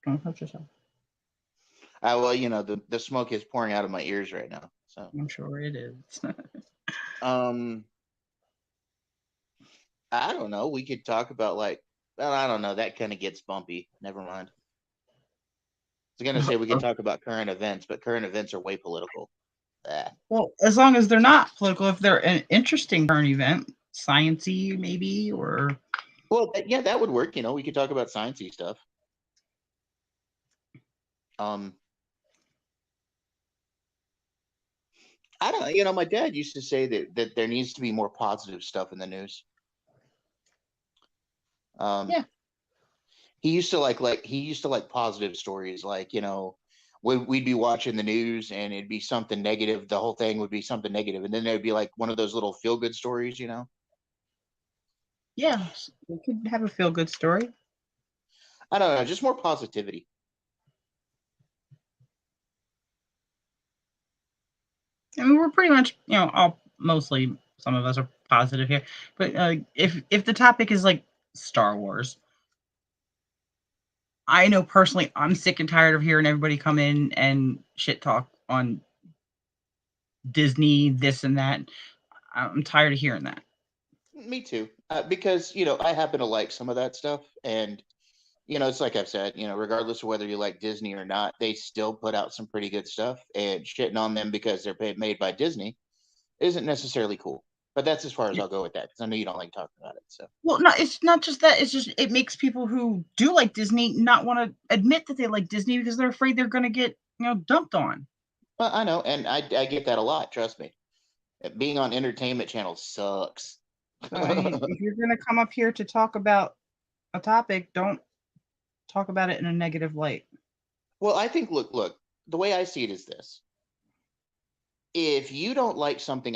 Don't hurt yourself. Well, the smoke is pouring out of my ears right now. So I'm sure it is. I don't know. We could talk about I don't know. That kind of gets bumpy. Never mind. I was gonna say we could talk about current events, but current events are way political. Well, as long as they're not political, if they're an interesting current event, sciencey maybe, or Well, yeah, that would work. We could talk about sciencey stuff. I don't. My dad used to say that there needs to be more positive stuff in the news. Yeah. He used to like positive stories, we'd be watching the news and it'd be something negative. The whole thing would be something negative, and then there'd be like one of those little feel good stories. Yeah, we could have a feel good story. I don't know, just more positivity. I mean, we're pretty much, all mostly. Some of us are positive here, but if the topic is like Star Wars, I know personally I'm sick and tired of hearing everybody come in and shit talk on Disney, this and that. I'm tired of hearing that. Me too, because I happen to like some of that stuff, and it's like I've said, regardless of whether you like Disney or not, they still put out some pretty good stuff, and shitting on them because they're made by Disney isn't necessarily cool. But that's as far as I'll go with that, because I know you don't like talking about it. So, well, no, it's not just that. It's just it makes people who do like Disney not want to admit that they like Disney because they're afraid they're going to get dumped on. well, I know, and I get that a lot. Trust me, being on entertainment channels sucks. I mean, if you're going to come up here to talk about a topic, don't talk about it in a negative light. Well, I think look, the way I see it is this: if you don't like something,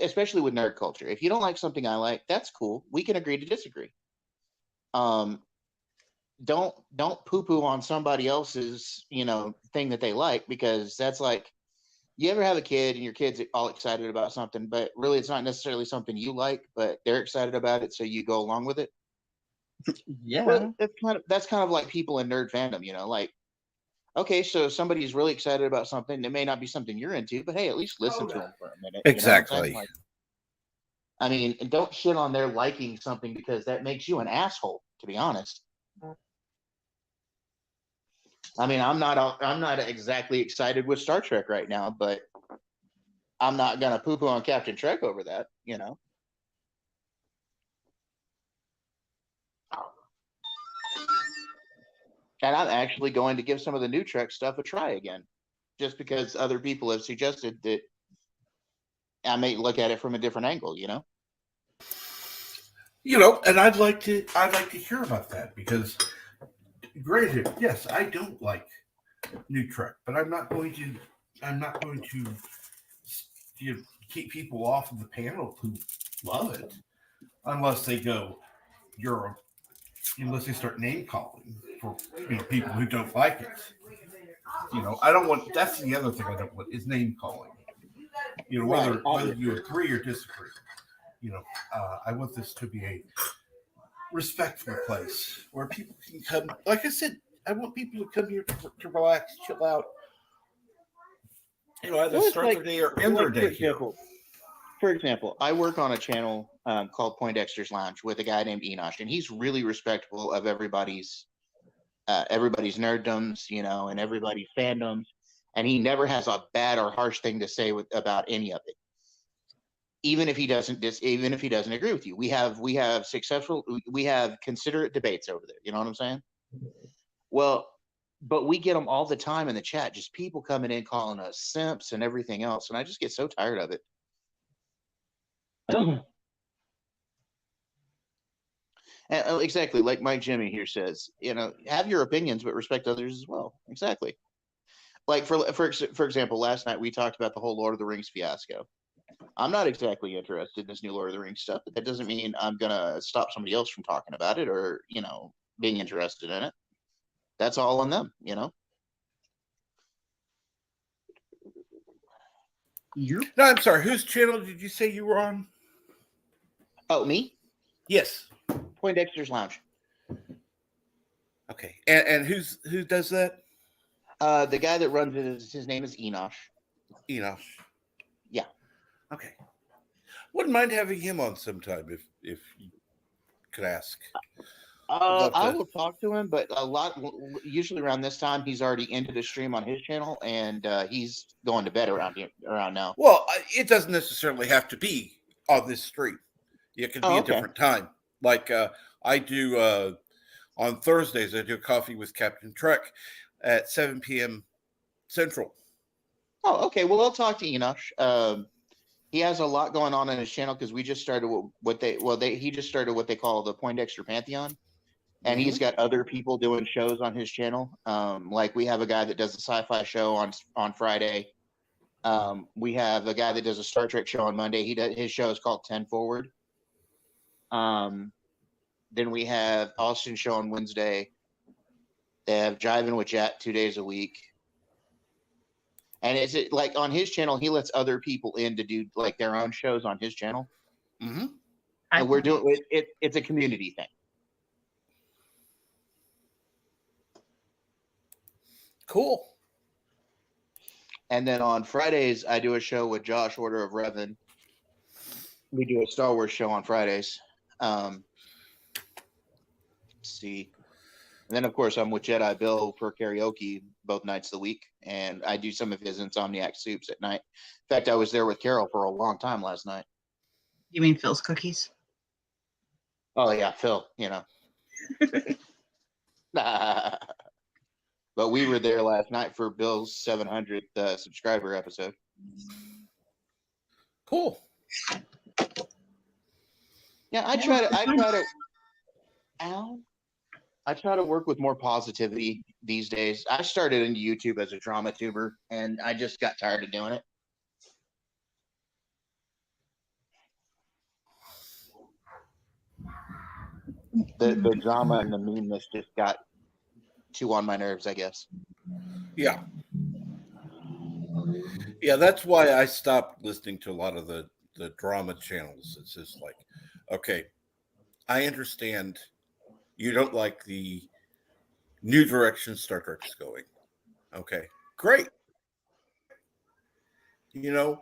especially with nerd culture, if you don't like something I like, that's cool. We can agree to disagree. Don't poo-poo on somebody else's thing that they like, because that's like, you ever have a kid and your kid's all excited about something, but really it's not necessarily something you like, but they're excited about it, so you go along with it. Yeah. Well, that's kind of like people in nerd fandom, like, okay, so somebody's really excited about something. It may not be something you're into, but hey, at least listen to them for a minute. Exactly. I mean, don't shit on their liking something, because that makes you an asshole, to be honest. I mean, I'm not exactly excited with Star Trek right now, but I'm not gonna poo-poo on Captain Trek over that, And I'm actually going to give some of the new Trek stuff a try again, just because other people have suggested that I may look at it from a different angle, And I'd like to hear about that, because granted, yes, I don't like New Trek, but I'm not going to keep people off of the panel who love it, unless they go Europe, unless they start name calling for people who don't like it. I don't want. That's the other thing I don't want, is name calling. Whether you agree or disagree. I want this to be a respectful place where people can come. Like I said, I want people to come here to relax, chill out. Either start their day or end their day here. For example, I work on a channel called Poindexter's Lounge with a guy named Enosh, and he's really respectful of everybody's everybody's nerddoms, you know, and everybody's fandoms, and he never has a bad or harsh thing to say about any of it. Even if he doesn't agree with you, we have considerate debates over there. You know what I'm saying? Well, but we get them all the time in the chat, just people coming in calling us simps and everything else, and I just get so tired of it. And exactly like Mike Jimmy here says, you know, have your opinions, but respect others as well. Exactly. Like for example, last night we talked about the whole Lord of the Rings fiasco. I'm not exactly interested in this new Lord of the Rings stuff, but that doesn't mean I'm gonna stop somebody else from talking about it or, you know, being interested in it. That's all on them, you know. No, I'm sorry. Whose channel did you say you were on? Oh, me? Yes. Poindexter's Lounge. Okay. And who does that? The guy that runs it his name is Enosh. Enosh. Yeah. Okay. Wouldn't mind having him on sometime if you could ask. I will talk to him, but usually around this time he's already into the stream on his channel, and he's going to bed around now. Well, it doesn't necessarily have to be on this stream. It could be a different time. Like I do on Thursdays, I do Coffee with Captain Trek at 7 p.m. Central. Oh, okay. Well, I'll talk to Enosh. He has a lot going on his channel because we just started he just started what they call the Poindexter Pantheon. And he's got other people doing shows on his channel. Like we have a guy that does a sci-fi show on Friday. We have a guy that does a Star Trek show on Monday. His show is called 10 Forward. Then we have Austin show on Wednesday. They have Jiving with Jack 2 days a week. And it's like on his channel, he lets other people in to do like their own shows on his channel. Mm-hmm. And we're doing it. It's a community thing. Cool. And then on Fridays, I do a show with Josh, Order of Revan. We do a Star Wars show on Fridays. Let's see. And then, of course, I'm with Jedi Bill for karaoke both nights of the week. And I do some of his Insomniac Soups at night. In fact, I was there with Carol for a long time last night. You mean Phil's Cookies? Oh, yeah, Phil, you know. But we were there last night for Bill's 700th subscriber episode. Cool. Yeah, I try to work with more positivity these days. I started into YouTube as a drama tuber, and I just got tired of doing it. The drama and the meanness just got too on my nerves, I guess. Yeah. Yeah, that's why I stopped listening to a lot of the drama channels. It's just like, okay, I understand you don't like the new direction Star Trek's going. Okay, great. You know,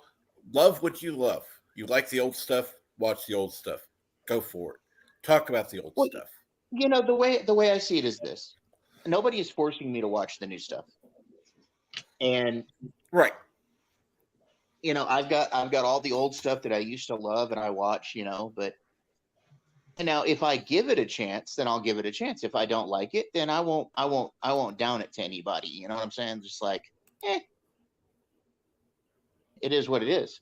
love what you love. You like the old stuff, watch the old stuff. Go for it. Talk about the old stuff. You know, the way I see it is this. Nobody is forcing me to watch the new stuff. And right. You know, I've got all the old stuff that I used to love and I watch, you know, but and now if I give it a chance, then I'll give it a chance. If I don't like it, then I won't down it to anybody. You know what I'm saying? Just like, it is what it is.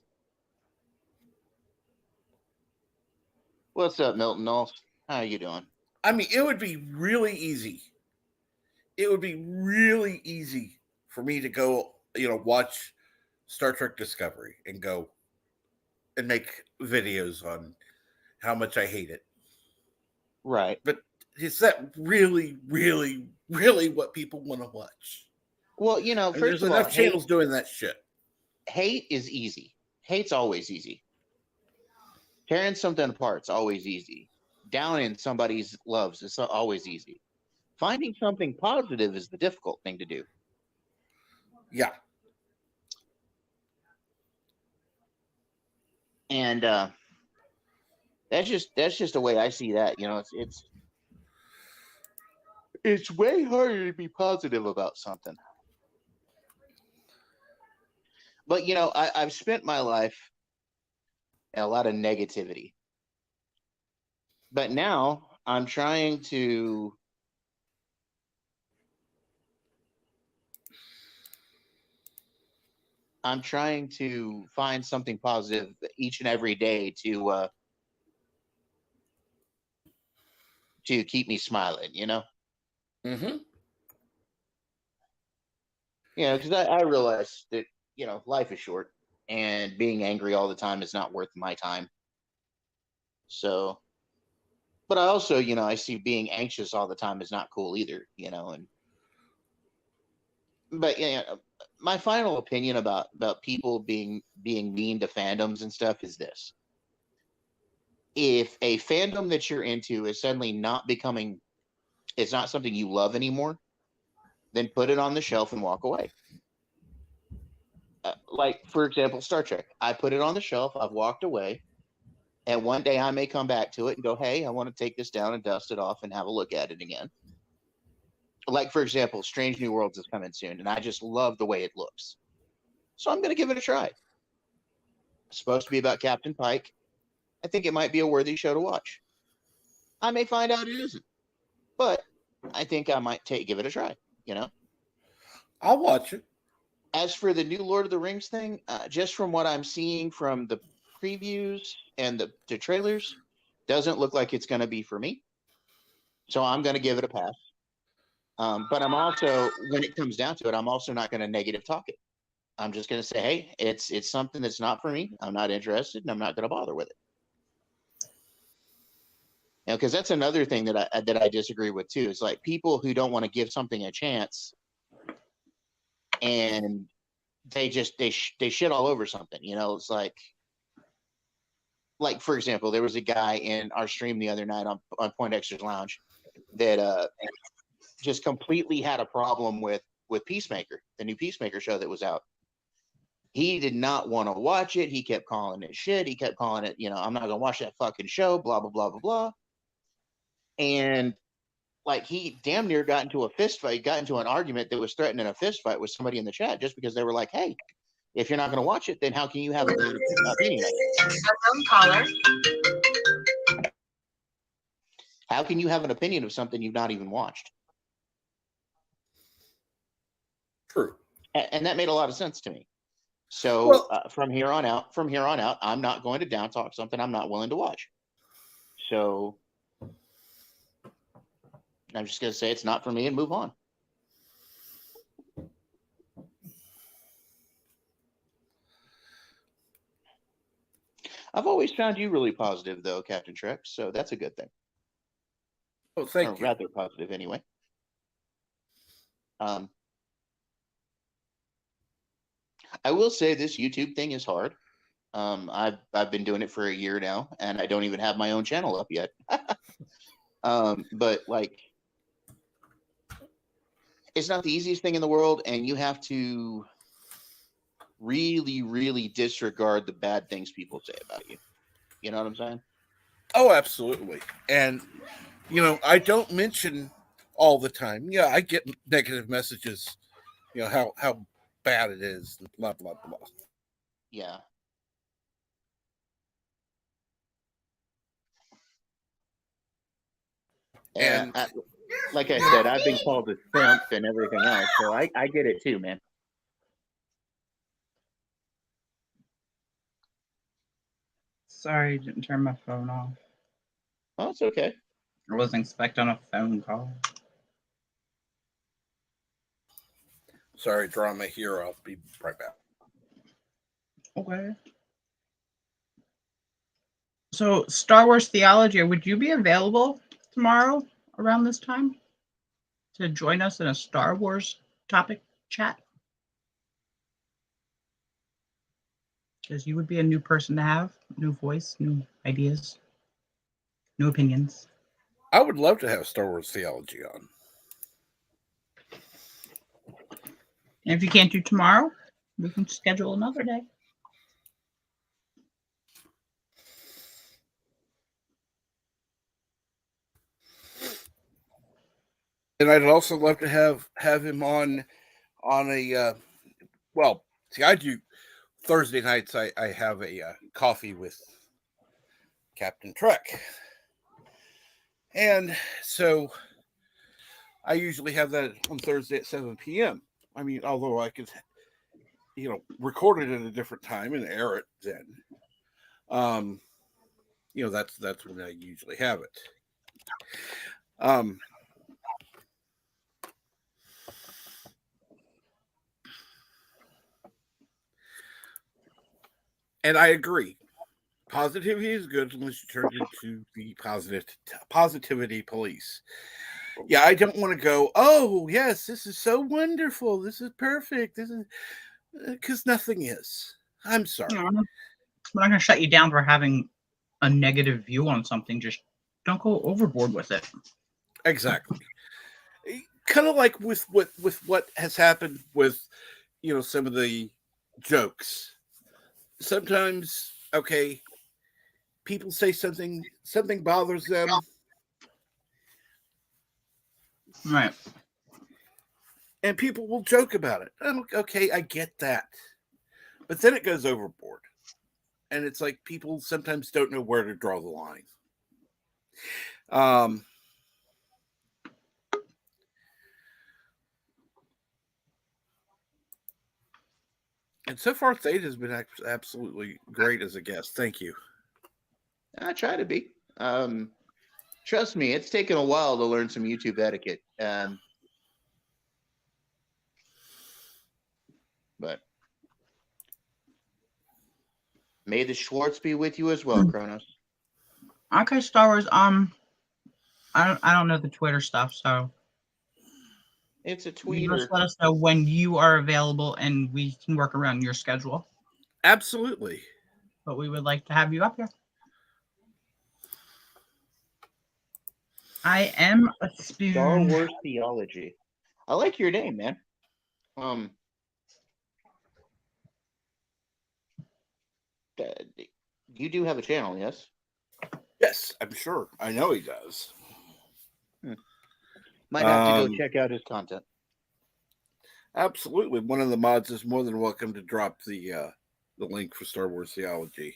What's up, Milton Knowles? How are you doing? I mean, it would be really easy. It would be really easy for me to go, you know, watch Star Trek Discovery and go and make videos on how much I hate it. Right. But is that really, really, really what people want to watch? Well, you know, there's enough channels doing that shit. Hate is easy. Hate's always easy. Tearing something apart's always easy. Downing somebody's loves is always easy. Finding something positive is the difficult thing to do. Yeah. And that's just the way I see that. You know, it's it's way harder to be positive about something. But I've spent my life in a lot of negativity. But now I'm trying to find something positive each and every day to keep me smiling, Mm-hmm. Because I realize that, life is short and being angry all the time is not worth my time. So, but I also, I see being anxious all the time is not cool either, but my final opinion about people being mean to fandoms and stuff is this. If a fandom that you're into is suddenly it's not something you love anymore, then put it on the shelf and walk away. Like, for example, Star Trek. I put it on the shelf, I've walked away, and one day I may come back to it and go, hey, I want to take this down and dust it off and have a look at it again. Like, for example, Strange New Worlds is coming soon, and I just love the way it looks. So I'm going to give it a try. It's supposed to be about Captain Pike. I think it might be a worthy show to watch. I may find out it isn't, but I think I might give it a try, I'll watch it. As for the new Lord of the Rings thing, just from what I'm seeing from the previews and the trailers, doesn't look like it's going to be for me. So I'm going to give it a pass. But I'm also, when it comes down to it, I'm also not going to negative talk it. I'm just going to say, hey, it's something that's not for me. I'm not interested, and I'm not going to bother with it. Because that's another thing that I disagree with too. Is like people who don't want to give something a chance, and they shit all over something. It's like for example, there was a guy in our stream the other night on Point X's Lounge that just completely had a problem with Peacemaker, the new Peacemaker show that was out. He did not want to watch it. He kept calling it shit. He kept calling it, I'm not gonna watch that fucking show. Blah blah blah blah blah. And like he damn near got into a fist fight, got into an argument that was threatening a fist fight with somebody in the chat just because they were like, hey, if you're not going to watch it, then how can you have a good opinion of it? Unknown caller. How can you have an opinion of something you've not even watched? True. And that made a lot of sense to me. So from here on out, I'm not going to down talk something I'm not willing to watch. So I'm just going to say it's not for me and move on. I've always found you really positive, though, Captain Trek. So that's a good thing. Oh, thank you. Rather positive, anyway. I will say this YouTube thing is hard. I've been doing it for a year now, and I don't even have my own channel up yet. But like, it's not the easiest thing in the world, and you have to really, really disregard the bad things people say about you. You know what I'm saying? Oh, absolutely. And I don't mention all the time. Yeah, I get negative messages. How bad it is, and blah blah blah. Yeah. And like I said, I've been called a simp and everything else, so I get it too, man. Sorry, I didn't turn my phone off. Oh, it's okay. I wasn't expecting a phone call. Sorry, drama here. I'll be right back. Okay. So, Star Wars Theology, would you be available tomorrow around this time to join us in a Star Wars topic chat? Because you would be a new person to have, new voice, new ideas, new opinions. I would love to have Star Wars Theology on. And if you can't do tomorrow, we can schedule another day. And I'd also love to have him on a well. See, I do Thursday nights. I have a coffee with Captain Trek, and so I usually have that on Thursday at 7 p.m. I mean, although I could, record it at a different time and air it then. That's when I usually have it. And I agree. Positivity is good unless you turn into the positivity police. Yeah, I don't want to go, oh, yes, this is so wonderful. This is perfect. This is because nothing is. I'm sorry. We're not going to shut you down for having a negative view on something. Just don't go overboard with it. Exactly. Kind of like with what has happened with, some of the jokes. Sometimes, okay, people say something bothers them. Right. And people will joke about it. Okay, I get that. But then it goes overboard. And it's like people sometimes don't know where to draw the line. And so far, Theta has been absolutely great as a guest. Thank you. I try to be. Trust me, it's taken a while to learn some YouTube etiquette. But may the Schwartz be with you as well, Kronos. Okay, Star Wars. I don't know the Twitter stuff, so It's a you tweeter. just let us know when you are available, and we can work around your schedule. Absolutely. But we would like to have you up here. I am a spoon. Star Wars theology. I like your name, man. You do have a channel, yes? Yes, I'm sure. I know he does. Might have to go check out his content. Absolutely. One of the mods is more than welcome to drop the link for Star Wars Theology.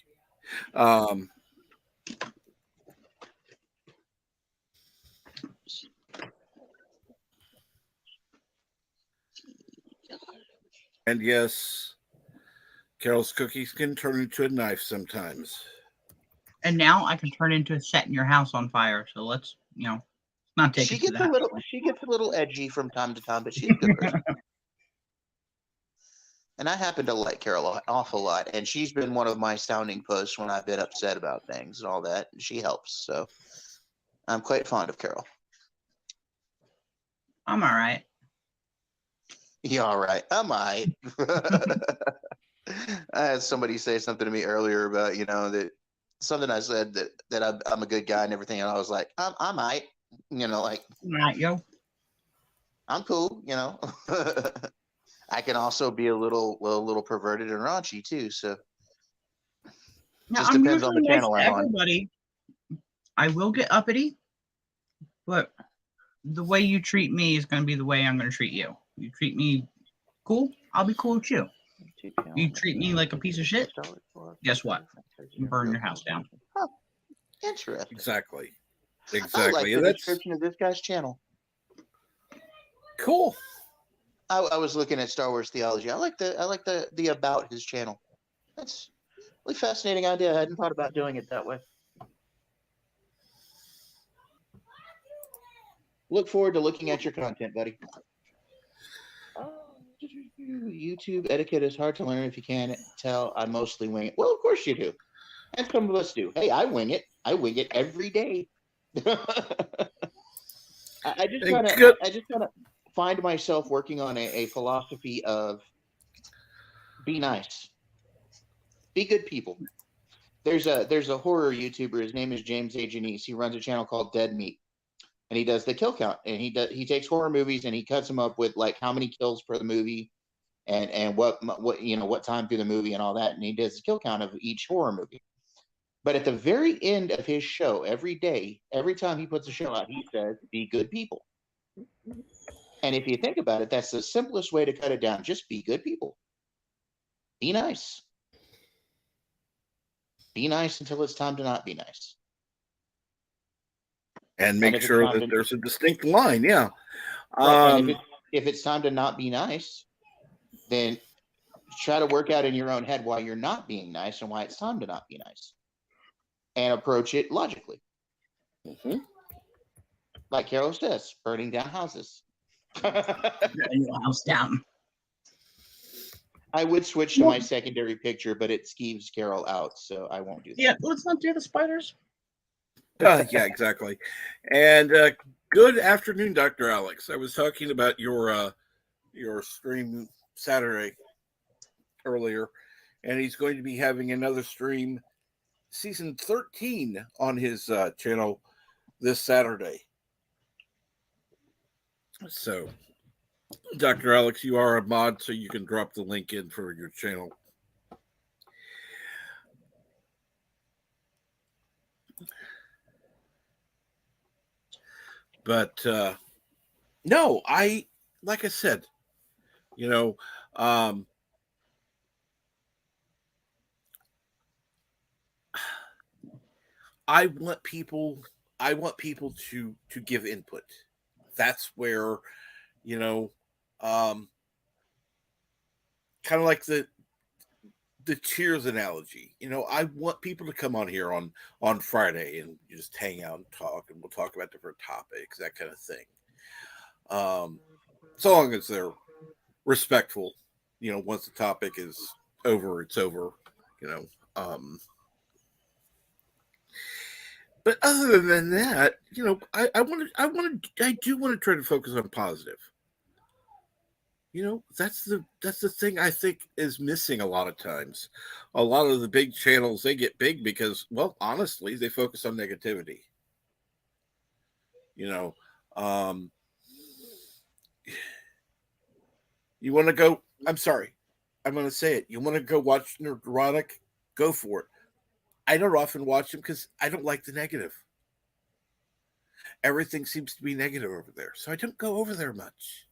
And yes, Carol's cookies can turn into a knife sometimes. And now I can turn into setting your house on fire. So let's, not take She it to gets that. she gets a little edgy from time to time, but she's a good person. And I happen to like Carol an awful lot, and she's been one of my sounding posts when I've been upset about things and all that. And she helps, so I'm quite fond of Carol. I'm all right. Yeah, all right. I'm all right. I had somebody say something to me earlier about, that something I said that I'm a good guy and everything, and I was like, I'm all right. Like, All right, yo. I'm cool, I can also be a little perverted and raunchy too, so Now, just I'm depends on the usually nice channel to I'm on. everybody. I will get uppity, but the way you treat me is going to be the way I'm going to treat you. You treat me cool, I'll be cool with you. You treat me like a piece of shit, guess what? You burn your house down. Huh. Interesting. Exactly. I like the description of this guy's channel. Cool. I was looking at Star Wars Theology. I like the about his channel. That's a really fascinating idea. I hadn't thought about doing it that way. Look forward to looking at your content, buddy. YouTube etiquette is hard to learn if you can't tell. I mostly wing it. Well, of course you do. And some of us do. Hey, I wing it. I wing it every day. I just kind of find myself working on a philosophy of be nice, be good people. There's a horror YouTuber. His name is James A. Janice. He runs a channel called Dead Meat, and he does the kill count. And he takes horror movies and he cuts them up with like how many kills per the movie, and what time through the movie and all that. And he does the kill count of each horror movie. But at the very end of his show, every day, every time he puts a show out, he says, "Be good people." And if you think about it, that's the simplest way to cut it down. Just be good people. Be nice. Be nice until it's time to not be nice. And make sure that there's a distinct line. Yeah. Right. And if it's time to not be nice, then try to work out in your own head why you're not being nice and why it's time to not be nice. And approach it logically. Mm-hmm. Like Carol says, burning down houses. Burn your house down. I would switch to my secondary picture, but it skeeves Carol out, so I won't do that. Yeah, let's not do the spiders. Yeah, exactly. And good afternoon, Dr. Alex. I was talking about your stream Saturday earlier, and he's going to be having another stream, season 13, on his channel this Saturday. So, Dr. Alex, you are a mod, so you can drop the link in for your channel. But no, like I said, you know, I want people to give input. That's where, you know, kind of like the Cheers analogy. You know, I want people to come on here on Friday and just hang out and talk, and we'll talk about different topics, that kind of thing. So long as they're respectful, you know, once the topic is over, it's over, you know. But other than that, you know, I do want to try to focus on positive. You know, that's the thing I think is missing a lot of times. A lot of the big channels, they get big because, well, honestly, they focus on negativity. You know, you want to go, I'm sorry, I'm going to say it. You want to go watch Neurotic? Go for it. I don't often watch them because I don't like the negative. Everything seems to be negative over there, so I don't go over there much.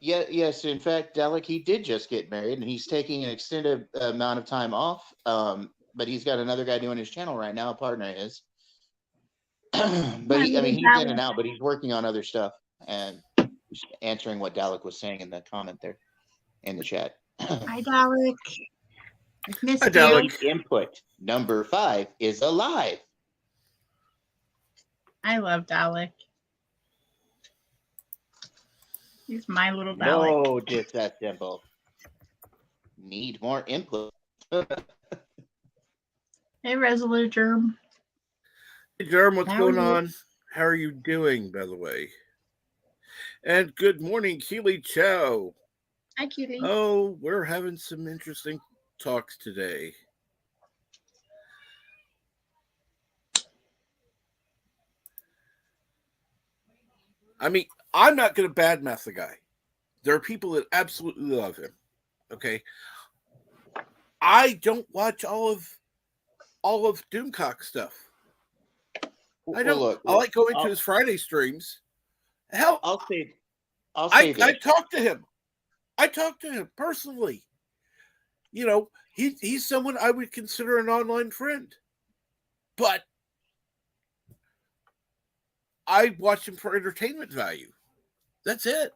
Yeah, yes. In fact, Dalek, he did just get married, and he's taking an extended amount of time off. But he's got another guy doing his channel right now, a partner of his. But he's in and out, but he's working on other stuff and answering what Dalek was saying in the comment there in the chat. Hi, Dalek. Hi, Dalek. Input number 5 is alive. I love Dalek. He's my little Dalek. No, just that simple. Need more input. Hey, Resolute Germ. Hey, Germ, what's How going are you? on? How are you doing, by the way? And good morning, Keely Chow. Hi, Cutie. Oh, we're having some interesting talks today. I mean, I'm not going to badmouth the guy. There are people that absolutely love him. Okay, I don't watch all of Doomcock stuff. I don't. Look, I like going to his Friday streams. Hell, I talked to him. I talked to him personally. You know, he's someone I would consider an online friend, but I watch him for entertainment value. That's it.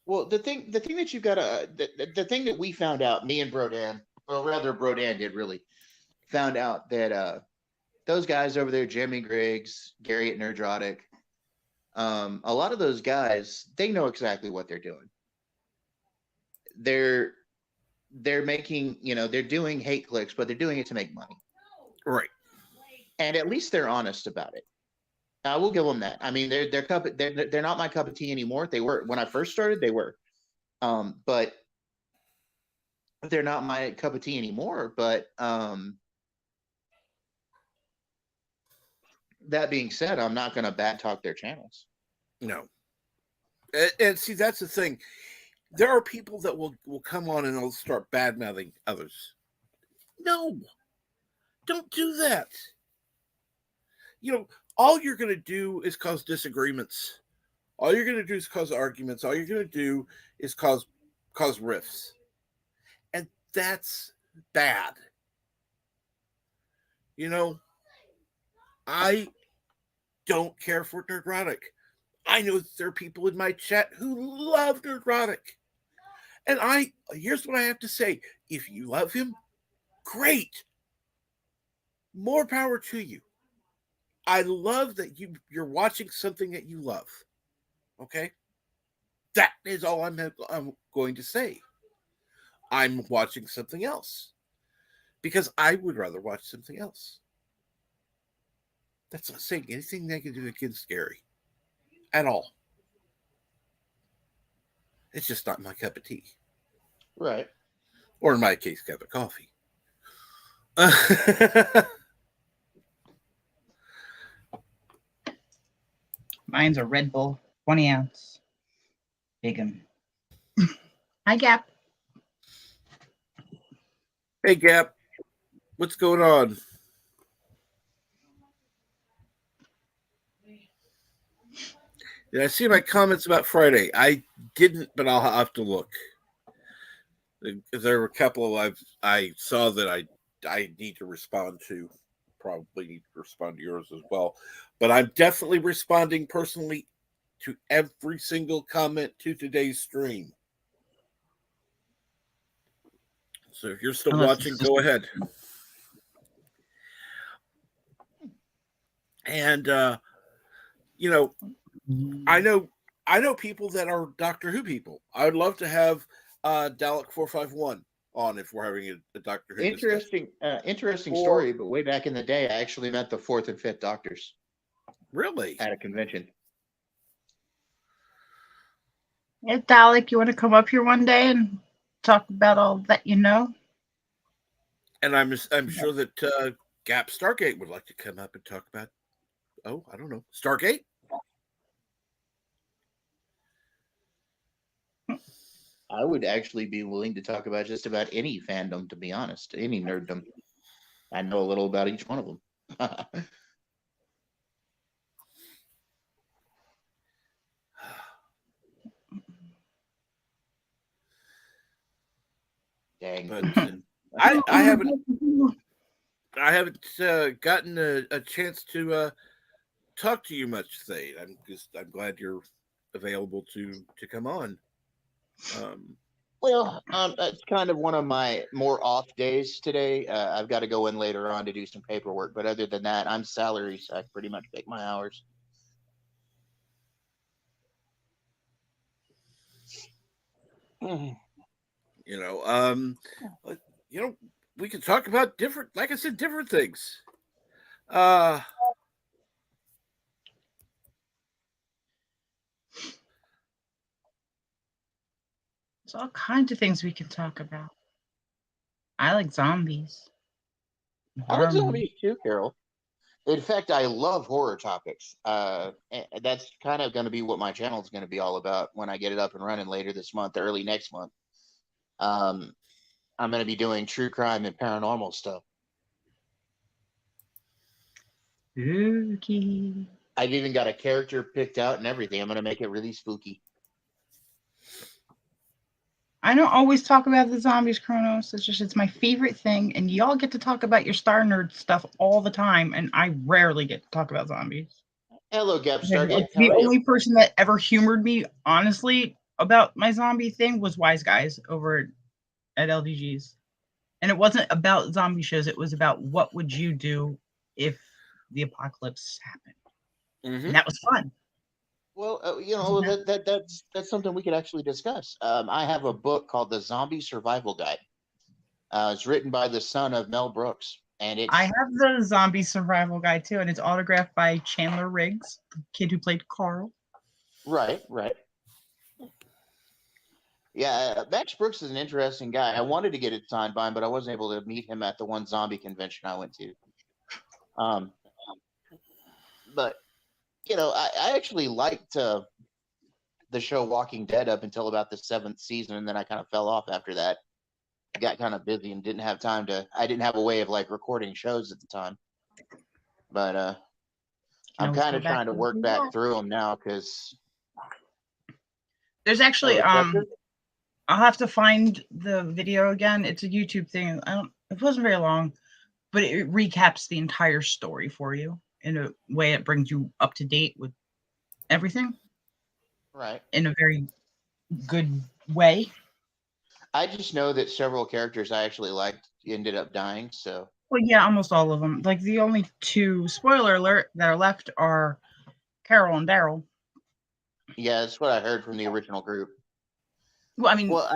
Well, the thing that you gotta, the thing that we found out, me and Brodan, or rather Brodan did really, found out that those guys over there, Jimmy Griggs, Gary at Nerdrotic, a lot of those guys, they know exactly what they're doing. They're making, you know, they're doing hate clicks, but they're doing it to make money. Right. And at least they're honest about it. I will give them that. I mean, they're not my cup of tea anymore. They were when I first started. They were, but they're not my cup of tea anymore. But that being said, I'm not going to bad talk their channels. No. And see, that's the thing. There are people that will come on and they'll start bad mouthing others. No, don't do that. You know, all you're going to do is cause disagreements All you're going to do is cause arguments. All you're going to do is cause rifts. And that's bad. You know, I don't care for Nerdrotic. I know that there are people in my chat who love Nerdrotic. And here's what I have to say. If you love him, great. More power to you. I love that you're watching something that you love. Okay? That is all I'm going to say. I'm watching something else. Because I would rather watch something else. That's not saying anything negative against Gary. At all. It's just not my cup of tea. Right. Or in my case, cup of coffee. Mine's a Red Bull, 20 ounce. Big 'em. Hi, Gap. Hey, Gap. What's going on? Did I see my comments about Friday? I didn't, but I'll have to look. There were a couple of I saw that I need to respond to. Probably need to respond to yours as well. But I'm definitely responding personally to every single comment to today's stream. So if you're still watching, go ahead. And you know, I know people that are Doctor Who people. I would love to have Dalek 451 on if we're having a Doctor Who interesting story. But way back in the day, I actually met the 4th and 5th Doctors. Really? At a convention. Yeah, Dalek, you want to come up here one day and talk about all that you know? And I'm sure that Gap Stargate would like to come up and talk about, I don't know, Stargate? I would actually be willing to talk about just about any fandom, to be honest, any nerddom. I know a little about each one of them. Dang. But I haven't gotten a chance to talk to you much today. I'm glad you're available to come on. Well, it's kind of one of my more off days today. I've got to go in later on to do some paperwork, but other than that, I'm salary, so I pretty much make my hours. You know, we can talk about different, like I said, different things. There's all kinds of things we can talk about. I like zombies. I like zombies too, Carol. In fact, I love horror topics. That's kind of going to be what my channel is going to be all about when I get it up and running later this month, early next month. I'm going to be doing true crime and paranormal stuff. Spooky. I've even got a character picked out and everything. I'm going to make it really spooky. I don't always talk about the zombies, Kronos. It's my favorite thing, and y'all get to talk about your Star Nerd stuff all the time, and I rarely get to talk about zombies. Hello, Gap Stargate. The only person that ever humored me, honestly, about my zombie thing was Wise Guys over at LDG's. And it wasn't about zombie shows. It was about what would you do if the apocalypse happened. Mm-hmm. And that was fun. Well, that's something we could actually discuss. I have a book called The Zombie Survival Guide. It's written by the son of Mel Brooks, and I have the Zombie Survival Guide too, and it's autographed by Chandler Riggs, the kid who played Carl. Right. Yeah, Max Brooks is an interesting guy. I wanted to get it signed by him, but I wasn't able to meet him at the one zombie convention I went to. But I actually liked the show Walking Dead up until about the 7th season, and then I kind of fell off after that. I got kind of busy and didn't have time I didn't have a way of recording shows at the time. But I'm kind of trying to work back through them now because There's actually Receptor? I'll have to find the video again. It's a YouTube thing. It wasn't very long, but it recaps the entire story for you in a way it brings you up to date with everything Right. in a very good way. I just know that several characters I actually liked ended up dying. So Well, yeah, almost all of them. Like the only two, spoiler alert, that are left are Carol and Daryl. yeah, that's what I heard from the original group. Well, I mean, Well,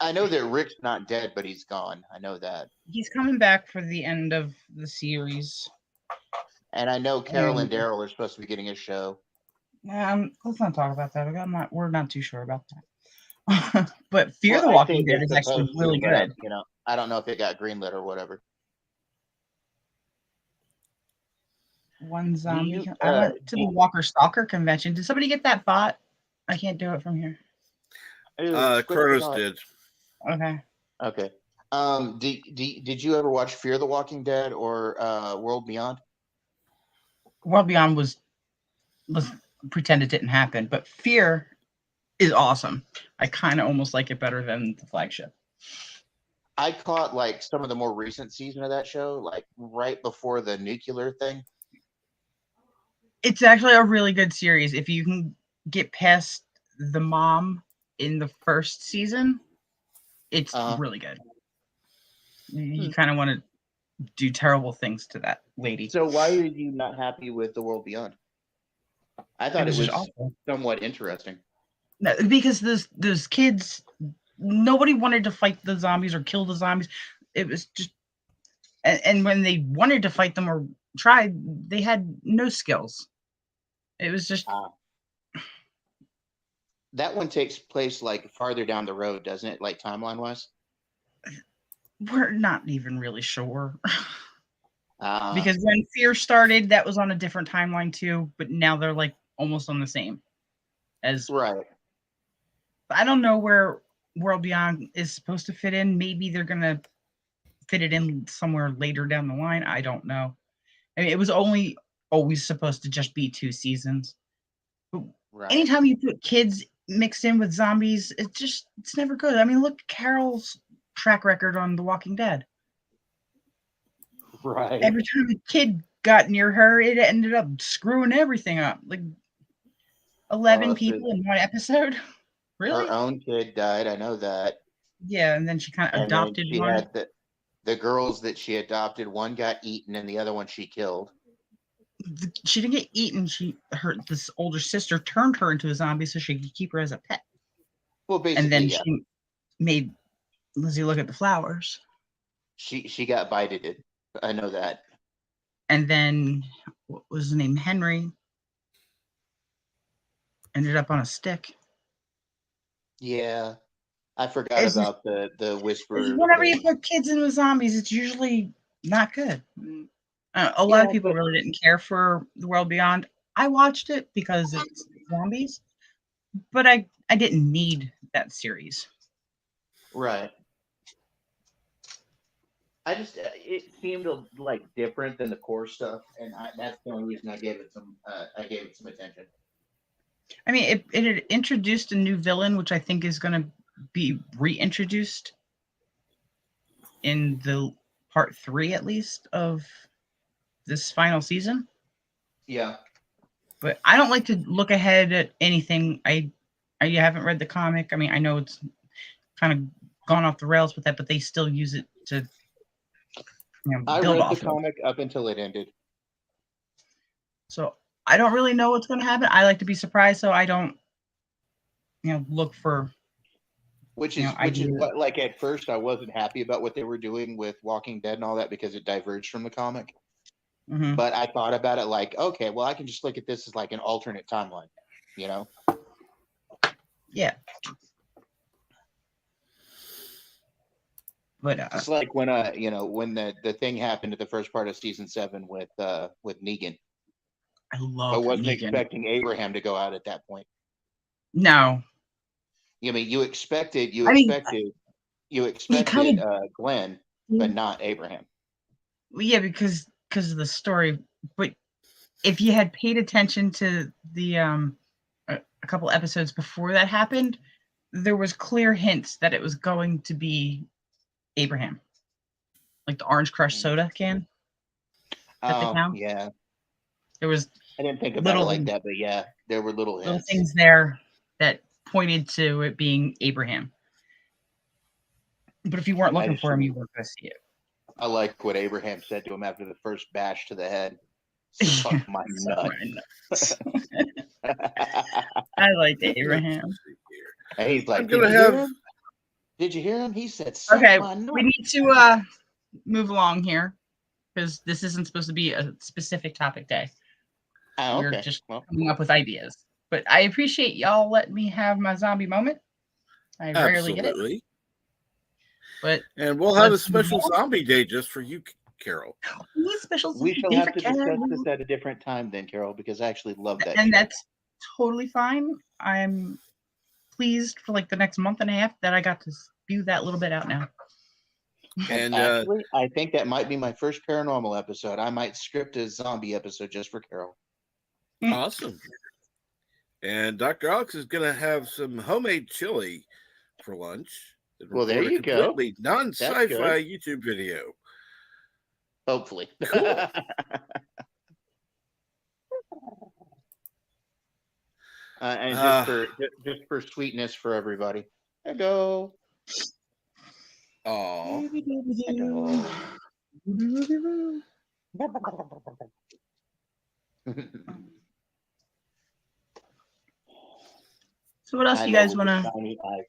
I know that Rick's not dead, but he's gone. I know that. he's coming back for the end of the series. And I know Carol and Daryl are supposed to be getting a show. Let's not talk about that. We're not too sure about that. But Fear the I Walking think Dead they're is actually supposed to, really but, good. I don't know if it got greenlit or whatever. One zombie. you, I went to the Walker Stalker convention. Did somebody get that bot? I can't do it from here. Kronos did. Okay. Okay. Did you ever watch Fear the Walking Dead or World Beyond? World Beyond was pretend it didn't happen, but Fear is awesome. I kind of almost like it better than the flagship. I caught like some of the more recent season of that show, like right before the nuclear thing. It's actually a really good series. If you can get past the mom in the first season, it's really good. You kind of want to do terrible things to that lady. So why are you not happy with The World Beyond? I thought it was awful. somewhat interesting. No, because those kids, nobody wanted to fight the zombies or kill the zombies. It was just, and when they wanted to fight them or tried, they had no skills. It was just. That one takes place like farther down the road, doesn't it? Like timeline wise? We're not even really sure. Because when Fear started, that was on a different timeline too, but now they're like almost on the same as. Right. I don't know where World Beyond is supposed to fit in. Maybe they're gonna fit it in somewhere later down the line. I don't know. I mean, it was always supposed to just be 2 seasons. But anytime you put kids mixed in with zombies, it's never good. I mean, look at Carol's track record on The Walking Dead. Right. Every time a kid got near her, it ended up screwing everything up. Like 11 people in one episode. Really? Her own kid died. I know that. Yeah, and then she kind of adopted she one. Had the girls that she adopted. One got eaten, and the other one she killed. She didn't get eaten. This older sister turned her into a zombie so she could keep her as a pet. Well, basically, and then she made Lizzie look at the flowers. She got bited. I know that. And then what was his name? Henry ended up on a stick. Yeah, I forgot about the whisper. Whenever you put kids in with zombies, it's usually not good. A lot of people really didn't care for The World Beyond. I watched it because it's zombies, but I didn't need that series. Right. It seemed like different than the core stuff, and that's the only reason I gave it some attention. I mean, it had introduced a new villain, which I think is going to be reintroduced in the part 3, at least, of this final season. Yeah. But I don't like to look ahead at anything. I haven't read the comic. I mean, I know it's kind of gone off the rails with that, but they still use it to build I read the comic up until it ended. So I don't really know what's going to happen. I like to be surprised, so I don't, look for. Which is what, like, at first I wasn't happy about what they were doing with Walking Dead and all that because it diverged from the comic. Mm-hmm. But I thought about it like, okay, well, I can just look at this as like an alternate timeline, Yeah. But it's like when when the thing happened at the first part of season 7 with Negan. I love. I wasn't Negan. expecting Abraham to go out at that point. No. I mean, you expected Glenn, but not Abraham. Well, yeah, because of the story. But if you had paid attention to the a couple episodes before that happened, there was clear hints that it was going to be Abraham, like the orange crush soda can that they Oh, found. yeah. There was I didn't think about it little like that, but yeah, there were little hints. things there that pointed to it being Abraham. But if you weren't looking for him, you weren't going to see it. I like what Abraham said to him after the first bash to the head. Suck my nuts. I like Abraham. And he's like, I'm gonna have. Did you hear him? He said, suck Okay, my nuts. we need to move along here because this isn't supposed to be a specific topic day. Oh, okay. We're just coming up with ideas. But I appreciate y'all letting me have my zombie moment. I rarely get it. But And we'll have a special zombie day just for you, Carol. We shall have to discuss this at a different time then, Carol, because I actually love that. And that's totally fine. I'm pleased for like the next month and a half that I got to spew that little bit out now. And actually, I think that might be my first paranormal episode. I might script a zombie episode just for Carol. Awesome. And Dr. Alex is going to have some homemade chili for lunch. Well, there you go. Completely non-sci-fi YouTube video. Hopefully. Cool. And just for sweetness for everybody. Hello. Oh. So what else do you guys want to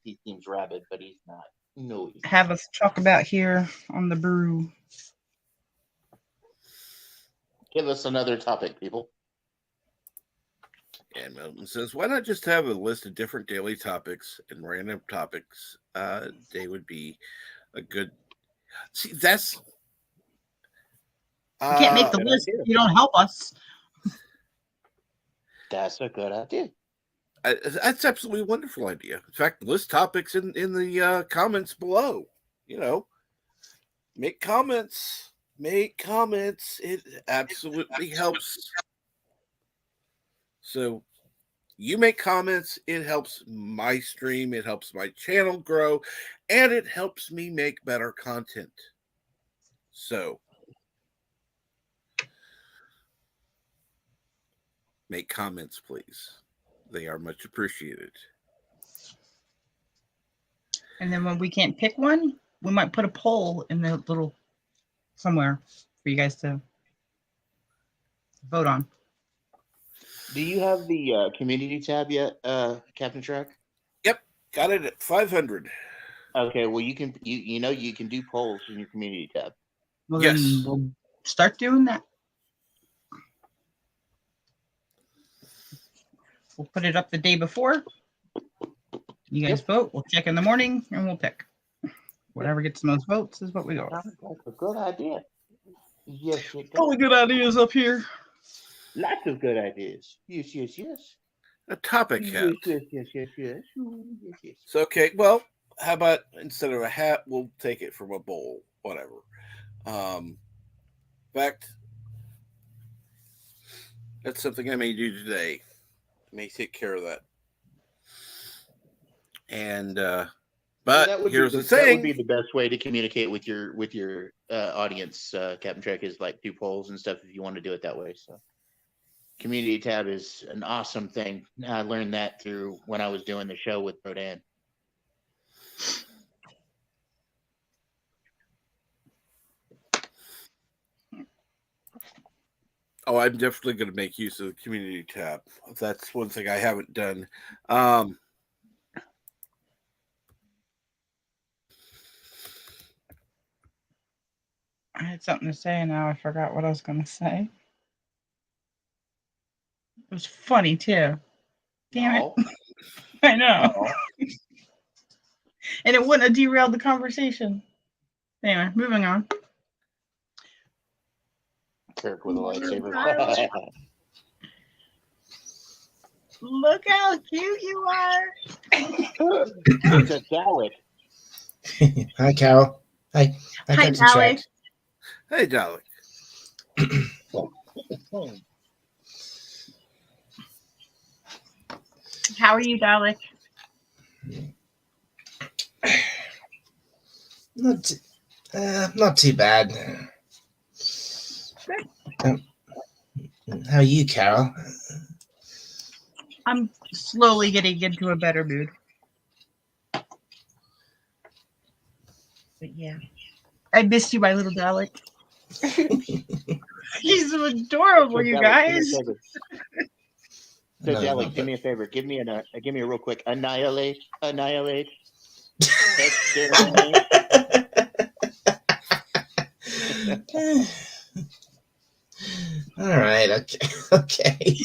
he seems rabid, but he's not. No. Have us talk about here on the brew? Give us another topic, people. And Milton says, why not just have a list of different daily topics and random topics? They would be a good. See, that's. You can't make the list if you don't help us. That's a good idea. That's absolutely a wonderful idea. In fact, list topics in the comments below. You know, make comments. Make comments. It absolutely helps. So you make comments. It helps my stream. It helps my channel grow. And it helps me make better content. So make comments, please. They are much appreciated. And then when we can't pick one, we might put a poll in the little somewhere for you guys to vote on. Do you have the community tab yet, Captain Shrek? Yep, got it at 500. Okay, well you can you know you can do polls in your community tab. Well, yes, then we'll start doing that. We'll put it up the day before. You guys vote. We'll check in the morning and we'll pick. Whatever gets the most votes is what we go with. That's a good idea. Yes, all the good ideas up here. Lots of good ideas. Yes, yes, yes. A topic hat. Yes. So, okay, well, how about instead of a hat, we'll take it from a bowl, whatever. In fact, that's something I may do today. I may take care of that. And but here's the thing: that would be the best way to communicate with your audience, Captain Trek, is like do polls and stuff if you want to do it that way. So, community tab is an awesome thing. I learned that through when I was doing the show with Rodan. Oh, I'm definitely going to make use of the community tab. That's one thing I haven't done. I had something to say and now I forgot what I was going to say. It was funny too. Damn it. I know. And it wouldn't have derailed the conversation. Anyway, moving on. Kirk with a lightsaber. Look how cute you are. It's a Dalek. Hi, Carol. Hi, Captain Dalek. Trek. Hey, Dalek. How are you, Dalek? Not too bad. How are you, Carol? I'm slowly getting into a better mood. But yeah. I missed you, my little Dalek. He's so adorable, you guys. So, Dalek, do me a favor. Give me a real quick annihilate. Exterminate. All right. Okay.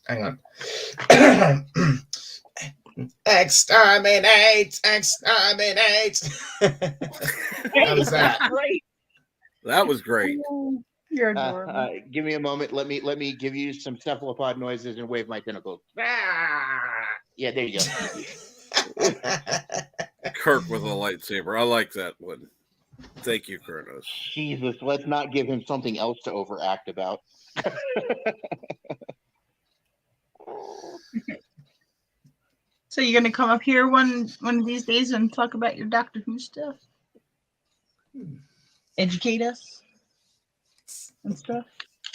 Hang on. Exterminate! Exterminate! How was that? Great. That was great. You're adorable. Give me a moment. Let me give you some cephalopod noises and wave my tentacles. Yeah, there you go. Kirk with a lightsaber. I like that one. Thank you, Kronos. Jesus, let's not give him something else to overact about. So you're gonna come up here one of these days and talk about your Doctor Who stuff? Educate us and stuff.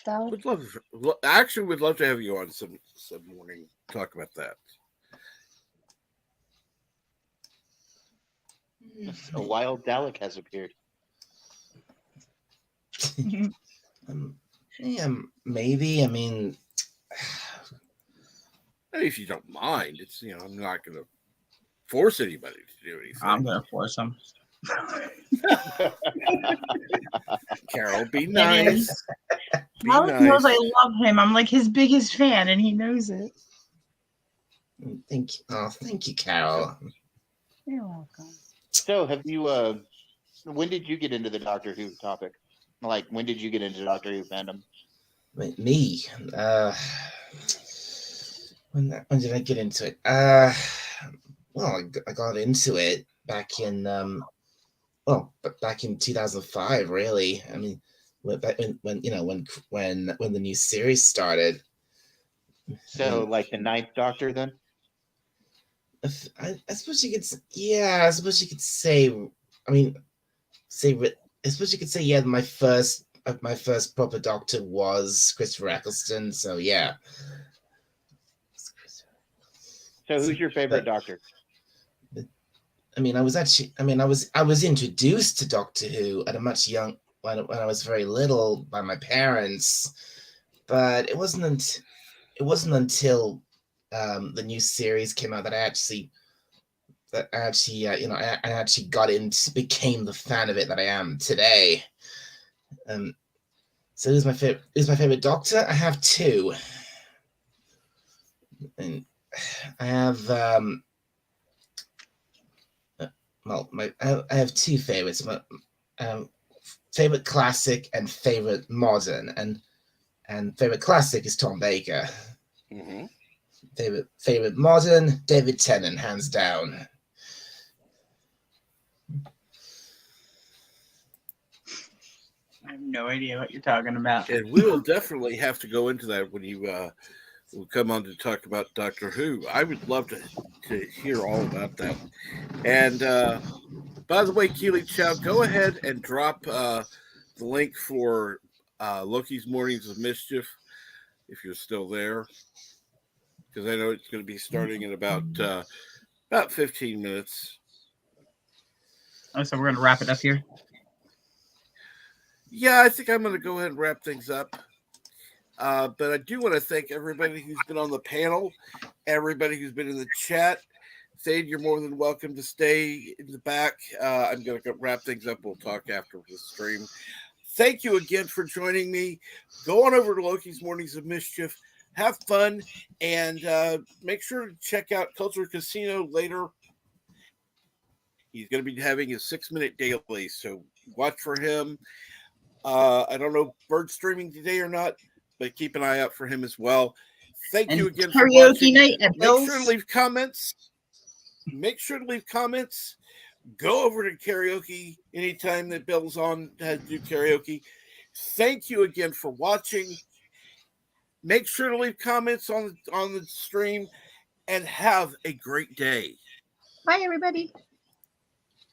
Dalek? We'd love to have you on some morning talk about that. A wild Dalek has appeared. Yeah, maybe. I mean, If you don't mind, it's I'm not going to force anybody to do anything. I'm gonna force him. Carol, be nice. Be Dalek knows I love him. I'm like his biggest fan, and he knows it. thank you, Carol. You're welcome. So, have you? When did you get into the Doctor Who topic? Like, when did you get into Doctor Who fandom? Me. When did I get into it? Well, I got into it back in back in 2005. Really, I mean, when the new series started. So, like the Ninth Doctor, then. I suppose you could. Yeah, I suppose you could say. I mean, I suppose you could say. Yeah, my first proper Doctor was Christopher Eccleston. So yeah. So who's your favorite Doctor? I mean, I was introduced to Doctor Who at a much young when I was very little by my parents, but it wasn't until the new series came out that I actually got into became the fan of it that I am today. So who's my favorite Doctor? I have two, and I have I have two favorites. Favorite classic and favorite modern, and favorite classic is Tom Baker. Mm-hmm. Favorite modern, David Tennant, hands down. I have no idea what you're talking about. And we will definitely have to go into that when you will come on to talk about Doctor Who. I would love to hear all about that. And by the way, Keely Chow, go ahead and drop the link for Loki's Mornings of Mischief if you're still there, because I know it's going to be starting in about 15 minutes. Oh, so we're going to wrap it up here? Yeah, I think I'm going to go ahead and wrap things up. But I do want to thank everybody who's been on the panel, everybody who's been in the chat. Thade, you're more than welcome to stay in the back. I'm going to wrap things up. We'll talk after the stream. Thank you again for joining me. Go on over to Loki's Mornings of Mischief. Have fun, and make sure to check out Culture Casino later. He's going to be having his 6-minute daily, so watch for him. I don't know if Bird's streaming today or not, but keep an eye out for him as well. Thank you again for watching. Night at Make sure to leave comments. Go over to karaoke anytime that Bill's on to do karaoke. Thank you again for watching. Make sure to leave comments on the stream and have a great day. Bye, everybody.